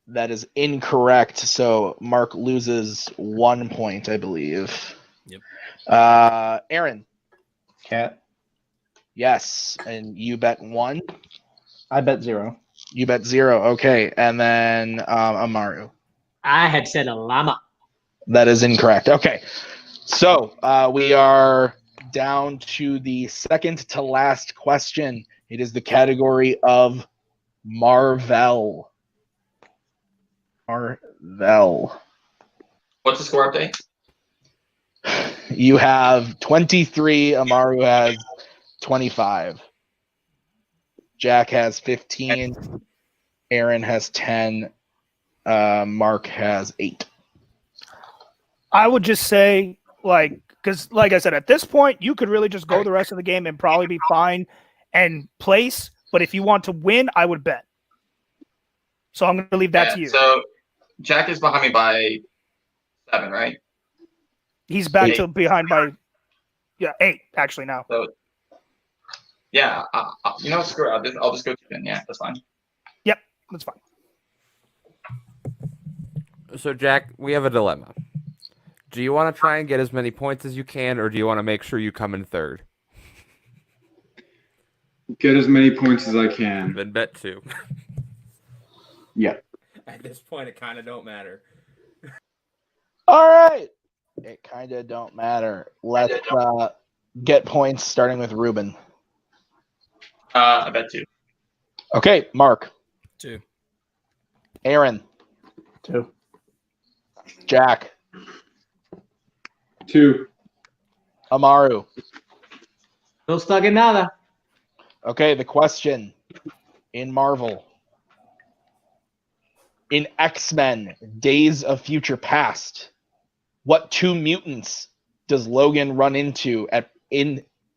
Speaker 1: That is incorrect. So Mark loses 1 point, I believe.
Speaker 4: Yep.
Speaker 1: Aaron.
Speaker 6: Cat.
Speaker 1: Yes. And you bet 1.
Speaker 6: I bet 0.
Speaker 1: You bet 0. Okay. And then Amaru.
Speaker 5: I had said a llama.
Speaker 1: That is incorrect. Okay. So we are down to the second to last question. It is the category of Marvel. Marvel.
Speaker 7: What's the score update?
Speaker 1: You have 23. Amaru has 25. Jack has 15. Aaron has 10. Mark has 8.
Speaker 8: I would just say, because like I said, at this point, you could really just go the rest of the game and probably be fine and place. But if you want to win, I would bet. So I'm going to leave that to you.
Speaker 7: So Jack is behind me by 7, right?
Speaker 8: He's back
Speaker 7: 8.
Speaker 8: to behind by 8 actually now.
Speaker 7: So yeah, screw it. I'll just go 2 then. Yeah, that's fine.
Speaker 8: Yep, that's fine.
Speaker 2: So, Jack, we have a dilemma. Do you want to try and get as many points as you can, or do you want to make sure you come in third?
Speaker 3: Get as many points as I can.
Speaker 2: Then bet 2.
Speaker 3: Yeah.
Speaker 2: At this point, it kind of don't matter.
Speaker 1: All right. It kind of don't matter. Let's get points starting with Ruben.
Speaker 7: I bet 2.
Speaker 1: Okay, Mark.
Speaker 4: 2.
Speaker 1: Aaron.
Speaker 6: 2.
Speaker 1: Jack.
Speaker 3: 2.
Speaker 1: Amaru.
Speaker 5: No stuck in nada.
Speaker 1: Okay, the question in Marvel. In X-Men Days of Future Past, what 2 mutants does Logan run into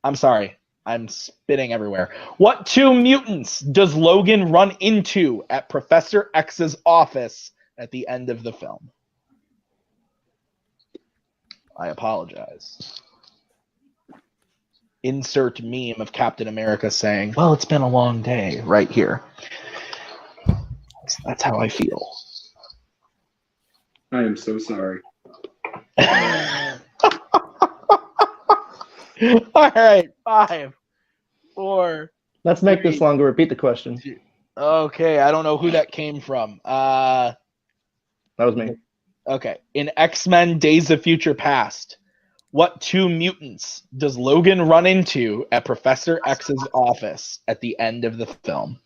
Speaker 1: I'm sorry, I'm spitting everywhere. What 2 mutants does Logan run into at Professor X's office at the end of the film? I apologize. Insert meme of Captain America saying, well, it's been a long day, right here. That's how I feel.
Speaker 3: I am so sorry.
Speaker 1: All right, 5, 4.
Speaker 6: Let's make this longer. Repeat the question.
Speaker 1: Okay, I don't know who that came from.
Speaker 6: That was me.
Speaker 1: Okay, in X-Men Days of Future Past, what 2 mutants does Logan run into at Professor X's office at the end of the film?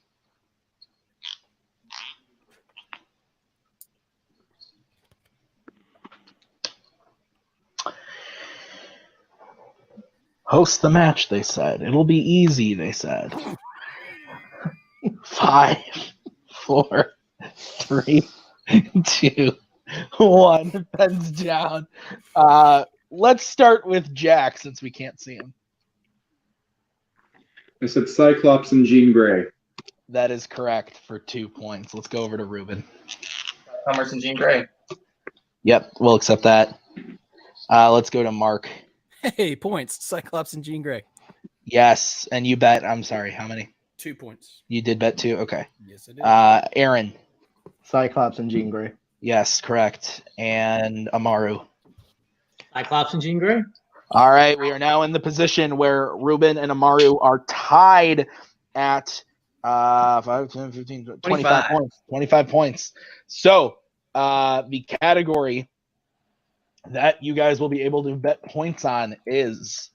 Speaker 1: Host the match, they said. It'll be easy, they said. 5, 4, 3, 2, 1. Pens down. Let's start with Jack since we can't see him.
Speaker 3: I said Cyclops and Jean Grey.
Speaker 1: That is correct for 2 points. Let's go over to Ruben.
Speaker 7: Commerce and Jean Grey.
Speaker 1: Yep, we'll accept that. Let's go to Mark.
Speaker 4: Hey, points. Cyclops and Jean Grey.
Speaker 1: Yes, and you bet. I'm sorry, how many?
Speaker 4: 2 points.
Speaker 1: You did bet 2? Okay.
Speaker 4: Yes, I did.
Speaker 1: Aaron.
Speaker 6: Cyclops and Jean Grey.
Speaker 1: Yes, correct. And Amaru.
Speaker 5: Cyclops and Jean Grey.
Speaker 1: All right, we are now in the position where Ruben and Amaru are tied at 5, 10, 15, 25 points. 25 points. So the category that you guys will be able to bet points on is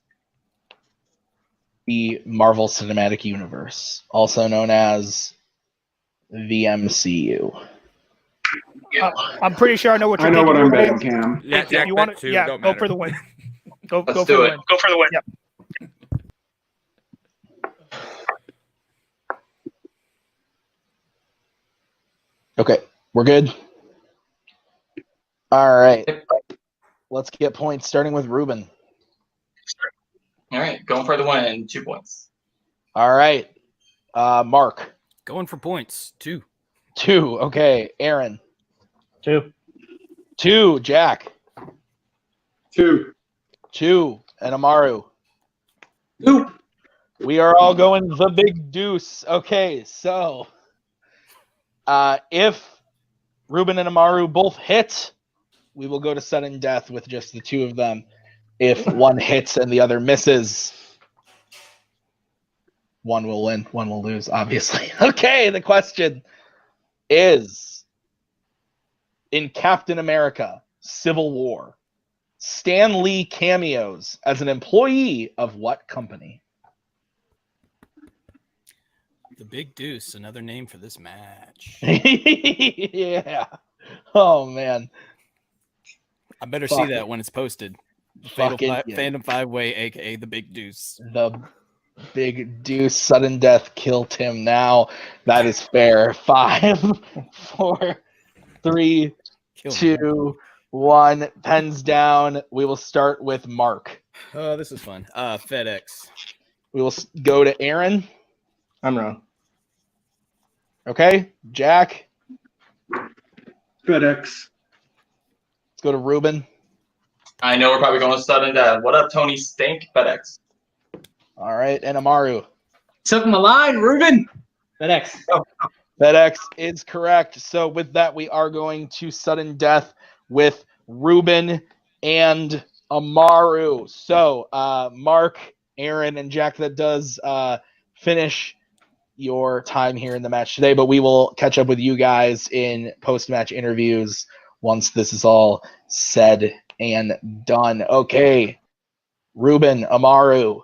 Speaker 1: the Marvel Cinematic Universe, also known as the MCU.
Speaker 8: I'm pretty sure I know what you're
Speaker 3: I know what I'm
Speaker 8: thinking.
Speaker 3: betting, Cam.
Speaker 2: Yeah, Jack
Speaker 8: you
Speaker 2: bet
Speaker 8: want
Speaker 2: 2.
Speaker 8: yeah,
Speaker 2: Don't
Speaker 8: go
Speaker 2: matter.
Speaker 8: for the win. Go
Speaker 7: Let's
Speaker 8: for
Speaker 7: do
Speaker 8: the
Speaker 7: it.
Speaker 8: win. Go for the win. Yep.
Speaker 1: Okay, we're good. All right, let's get points starting with Ruben.
Speaker 7: All right, going for the win. 2 points.
Speaker 1: All right, Mark.
Speaker 4: Going for points. 2.
Speaker 1: 2. Okay, Aaron.
Speaker 6: 2.
Speaker 1: 2. Jack.
Speaker 3: 2.
Speaker 1: 2. And Amaru.
Speaker 5: 2.
Speaker 1: We are all going the big deuce. Okay, so if Ruben and Amaru both hit, we will go to sudden death with just the 2 of them. If one hits and the other misses, one will win, one will lose, obviously. Okay, the question is, in Captain America Civil War, Stan Lee cameos as an employee of what company?
Speaker 4: The Big Deuce, another name for this match.
Speaker 1: Yeah. Oh, man.
Speaker 4: I better
Speaker 1: Fuck
Speaker 4: see
Speaker 1: it.
Speaker 4: that when it's posted.
Speaker 1: Fucking yeah.
Speaker 4: Fandom 5-way, a.k.a. The Big Deuce.
Speaker 1: The Big Deuce, sudden death, kill Tim now. That is fair. 5, 4, 3,
Speaker 4: Kill me.
Speaker 1: 2, 1. Pens down. We will start with Mark.
Speaker 4: Oh, this is fun. FedEx.
Speaker 1: We will go to Aaron.
Speaker 6: I'm wrong.
Speaker 1: Okay. Jack.
Speaker 3: FedEx.
Speaker 1: Let's go to Ruben.
Speaker 7: I know we're probably going sudden death. What up, Tony Stink? FedEx.
Speaker 1: All right. And Amaru.
Speaker 5: Took my line, Ruben. FedEx.
Speaker 1: FedEx is correct. So with that, we are going to sudden death with Ruben and Amaru. So Mark, Aaron, and Jack, that does finish your time here in the match today, but we will catch up with you guys in post-match interviews once this is all said and done. Okay, Ruben, Amaru,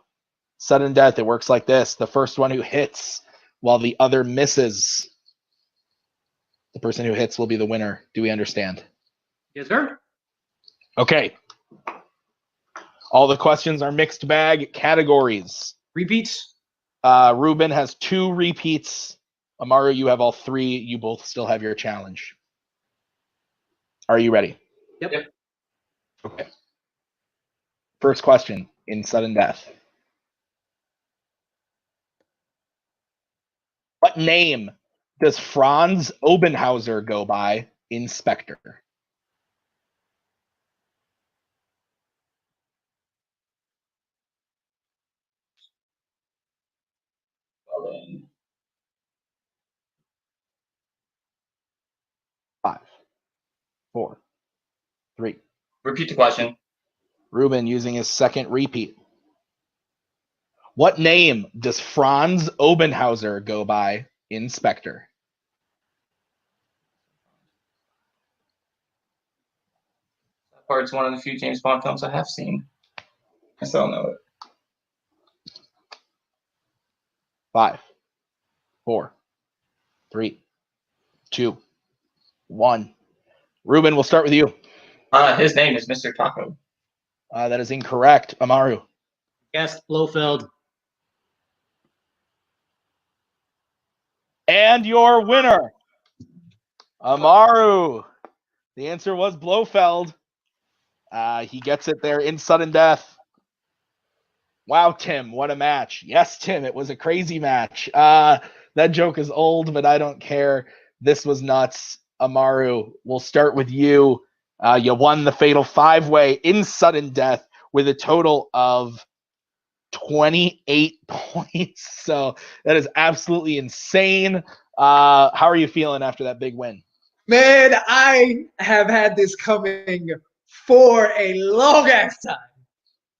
Speaker 1: sudden death. It works like this. The first one who hits while the other misses, the person who hits will be the winner. Do we understand?
Speaker 5: Yes, sir.
Speaker 1: Okay. All the questions are mixed bag categories.
Speaker 5: Repeats.
Speaker 1: Ruben has 2 repeats. Amaru, you have all 3. You both still have your challenge. Are you ready?
Speaker 5: Yep.
Speaker 1: Okay. First question in sudden death. What name does Franz Obenhauser go by in Spectre?
Speaker 7: Well, then,
Speaker 1: 5, 4, 3.
Speaker 7: repeat the question.
Speaker 1: Ruben using his second repeat. What name does Franz Obenhauser go by in Spectre?
Speaker 7: That part's one of the few James Bond films I have seen. I still don't know it.
Speaker 1: 5, 4, 3, 2, 1. Ruben, we'll start with you.
Speaker 7: His name is Mr. Taco.
Speaker 1: That is incorrect. Amaru.
Speaker 5: Yes, Blofeld.
Speaker 1: And your winner, Amaru. The answer was Blofeld. He gets it there in sudden death. Wow, Tim, what a match. Yes, Tim, it was a crazy match. That joke is old, but I don't care. This was nuts. Amaru, we'll start with you. You won the Fatal 5-Way in sudden death with a total of 28 points. So that is absolutely insane. How are you feeling after that big win?
Speaker 5: Man, I have had this coming for a long ass time.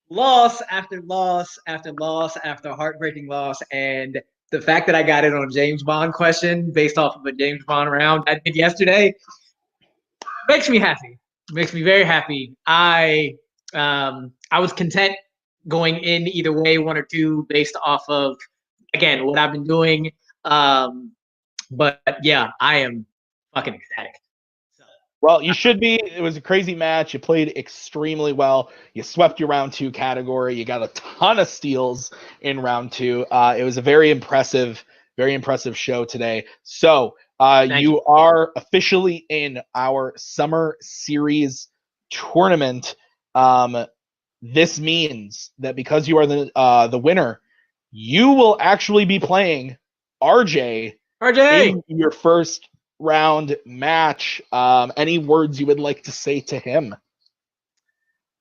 Speaker 5: Loss after loss after loss after heartbreaking loss. And the fact that I got it on James Bond question based off of a James Bond round I did yesterday makes me happy. Makes me very happy. I was content going in either way, 1 or 2, based off of, again, what I've been doing. But yeah, I am fucking ecstatic.
Speaker 1: Well, you should be. It was a crazy match. You played extremely well. You swept your round 2 category. You got a ton of steals in round 2. It was a very impressive show today. So you are officially in our Summer Series tournament. This means that because you are the winner, you will actually be playing RJ in your first round match. Any words you would like to say to him?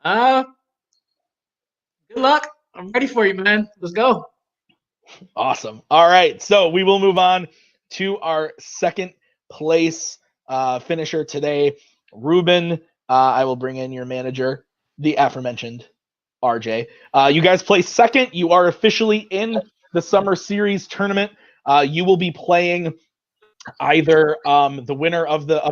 Speaker 5: Good luck. I'm ready for you, man. Let's go.
Speaker 1: Awesome. All right, so we will move on to our second place finisher today. Ruben, I will bring in your manager, the aforementioned RJ. You guys placed second. You are officially in the Summer Series tournament. You will be playing either the winner of the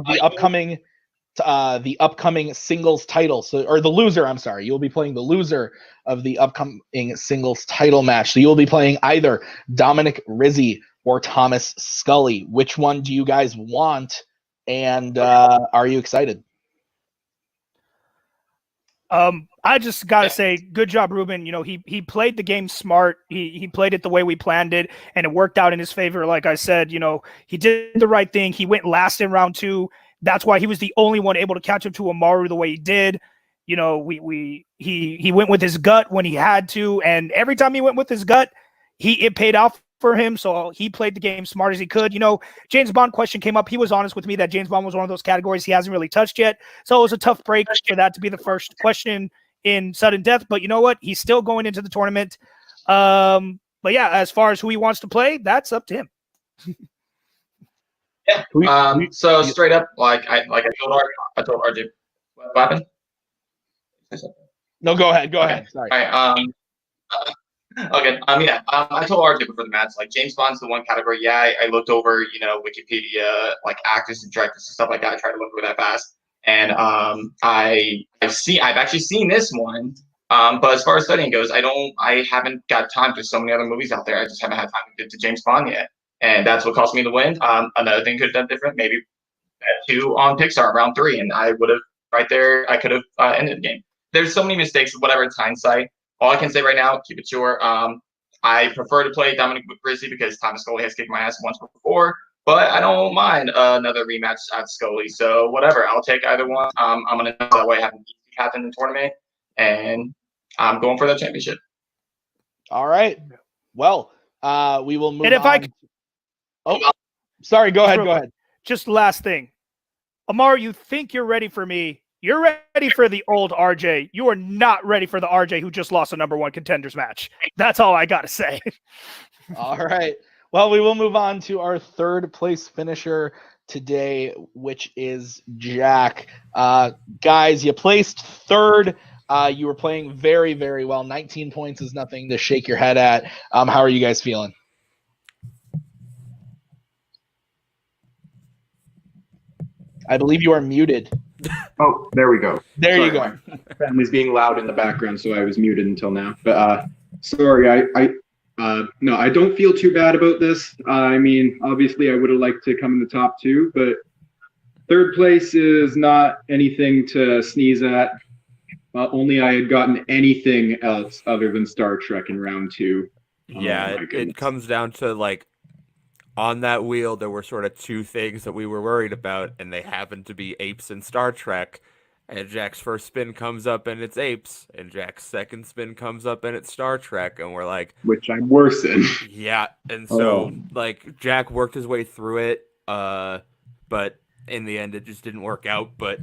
Speaker 1: upcoming singles title, or the loser. I'm sorry, you'll be playing the loser of the upcoming singles title match. So you'll be playing either Dominic Rizzi or Thomas Scully. Which one do you guys want? And are you excited?
Speaker 8: I just gotta say, good job, Ruben. You know, he played the game smart. He played it the way we planned it, and it worked out in his favor. Like I said, you know, he did the right thing. He went last in round 2. That's why he was the only one able to catch up to Amaru the way he did. You know, he went with his gut when he had to, and every time he went with his gut, it paid off for him. So he played the game smart as he could. You know, James Bond question came up. He was honest with me that James Bond was one of those categories he hasn't really touched yet. So it was a tough break for that to be the first question in sudden death. But you know what? He's still going into the tournament. But yeah, as far as who he wants to play, that's up to him.
Speaker 7: Yeah. So straight up, I told RJ what happened.
Speaker 1: No, go ahead. Go ahead. Sorry.
Speaker 7: All right. Okay. Yeah. I told RJ before the match, like, James Bond's the one category. Yeah, I looked over, Wikipedia, like actors and directors and stuff like that. I tried to look over that fast, And I've actually seen this one. But as far as studying goes, I haven't got time for so many other movies out there. I just haven't had time to get to James Bond yet. And that's what cost me the win. Another thing could have done different, maybe bet 2 on Pixar round 3, and I would have right there. I could have ended the game. There's so many mistakes. Whatever, it's hindsight. All I can say right now, keep it short. I prefer to play Dominic Grizzly because Thomas Scully has kicked my ass once before, but I don't mind another rematch at Scully. So whatever, I'll take either one. I'm gonna that way have an easy path in the tournament, and I'm going for that championship.
Speaker 1: All right. Well, we will move
Speaker 8: And if
Speaker 1: on.
Speaker 8: I could-
Speaker 1: Oh, sorry. Go ahead.
Speaker 8: Just last thing. Amar, you think you're ready for me. You're ready for the old RJ. You are not ready for the RJ who just lost a #1 contenders match. That's all I got to say.
Speaker 1: All right. Well, we will move on to our third place finisher today, which is Jack. Guys, you placed third. You were playing very, very well. 19 points is nothing to shake your head at. How are you guys feeling? I believe you are muted.
Speaker 3: Oh, there we go.
Speaker 1: There you go.
Speaker 3: My family's being loud in the background, so I was muted until now. But sorry, no, I don't feel too bad about this. I mean, obviously, I would have liked to come in the top 2, but third place is not anything to sneeze at. Only I had gotten anything else other than Star Trek in round 2.
Speaker 2: Yeah, it comes down to like on that wheel, there were sort of 2 things that we were worried about, and they happened to be apes and Star Trek. And Jack's first spin comes up and it's apes, and Jack's second spin comes up and it's Star Trek, and we're like,
Speaker 3: which I'm worse in.
Speaker 2: Yeah, and so like Jack worked his way through it, but in the end it just didn't work out. But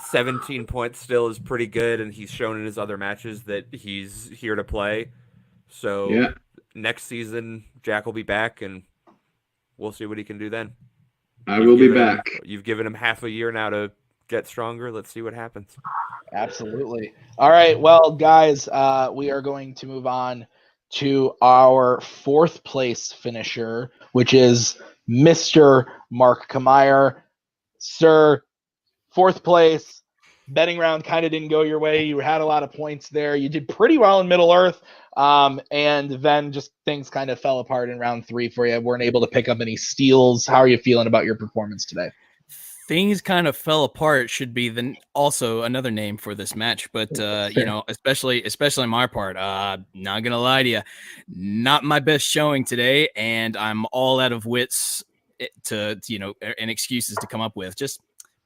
Speaker 2: 17 points still is pretty good, and he's shown in his other matches that he's here to play. So
Speaker 3: yeah.
Speaker 2: Next season, Jack will be back, and we'll see what he can do then.
Speaker 3: I will be back.
Speaker 2: You've given him half a year now to get stronger. Let's see what happens.
Speaker 1: Absolutely. All right. Well, guys, we are going to move on to our fourth place finisher, which is Mr. Mark Camire. Sir, fourth place. Betting round kind of didn't go your way. You had a lot of points there. You did pretty well in Middle Earth. And then just things kind of fell apart in round 3 for you. Weren't able to pick up any steals. How are you feeling about your performance today?
Speaker 4: Things kind of fell apart should be also another name for this match, but you know, especially on my part, not gonna lie to you, not my best showing today, and I'm all out of wits to and excuses to come up with. Just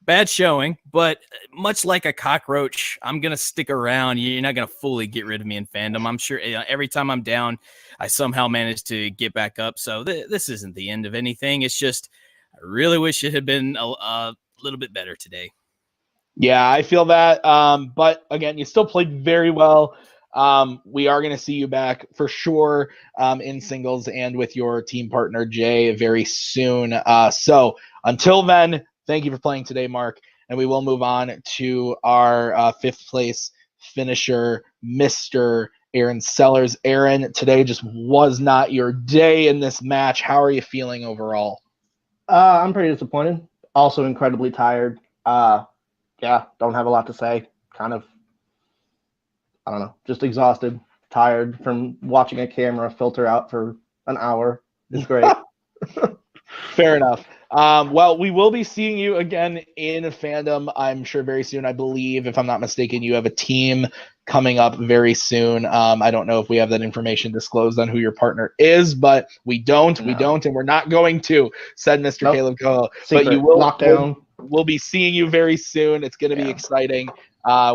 Speaker 4: bad showing, but much like a cockroach, I'm gonna stick around. You're not gonna fully get rid of me in Fandom. I'm sure every time I'm down, I somehow manage to get back up. So this isn't the end of anything. It's just I really wish it had been a little bit better today.
Speaker 1: Yeah, I feel that. But again, you still played very well. We are going to see you back for sure in singles and with your team partner, Jay, very soon. So until then, thank you for playing today, Mark. And we will move on to our fifth place finisher, Mr. Aaron Sellers. Aaron, today just was not your day in this match. How are you feeling overall?
Speaker 6: I'm pretty disappointed. Also incredibly tired. Yeah, don't have a lot to say. Kind of, I don't know, just exhausted, tired from watching a camera filter out for an hour. It's great.
Speaker 1: Fair enough. Well, we will be seeing you again in Fandom, I'm sure, very soon. I believe, if I'm not mistaken, you have a team coming up very soon. I don't know if we have that information disclosed on who your partner is, but we don't, and we're not going to, said Mr. Caleb Coho. But you will
Speaker 6: lockdown.
Speaker 1: We'll be seeing you very soon. It's going to be exciting.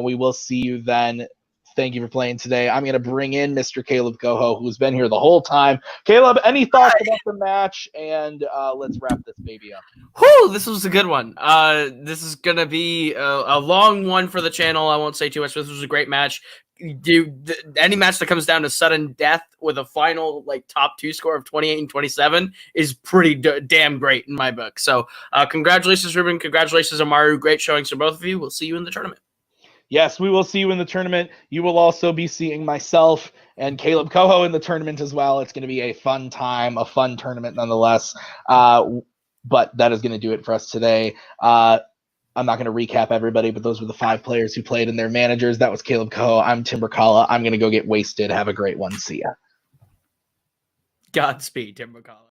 Speaker 1: We will see you then. Thank you for playing today. I'm going to bring in Mr. Caleb Coho, who's been here the whole time. Caleb, any thoughts about the match? And let's wrap this baby up.
Speaker 9: Whew, this was a good one. This is going to be a long one for the channel. I won't say too much, but this was a great match. Any match that comes down to sudden death with a final top 2 score of 28 and 27 is pretty damn great in my book. So congratulations, Ruben. Congratulations, Amaru. Great showings for both of you. We'll see you in the tournament.
Speaker 1: Yes, we will see you in the tournament. You will also be seeing myself and Caleb Coho in the tournament as well. It's going to be a fun time, a fun tournament nonetheless. But that is going to do it for us today. I'm not going to recap everybody, but those were the 5 players who played and their managers. That was Caleb Coe. I'm Timber Kala. I'm going to go get wasted. Have a great one. See ya.
Speaker 9: Godspeed, Tim McCall.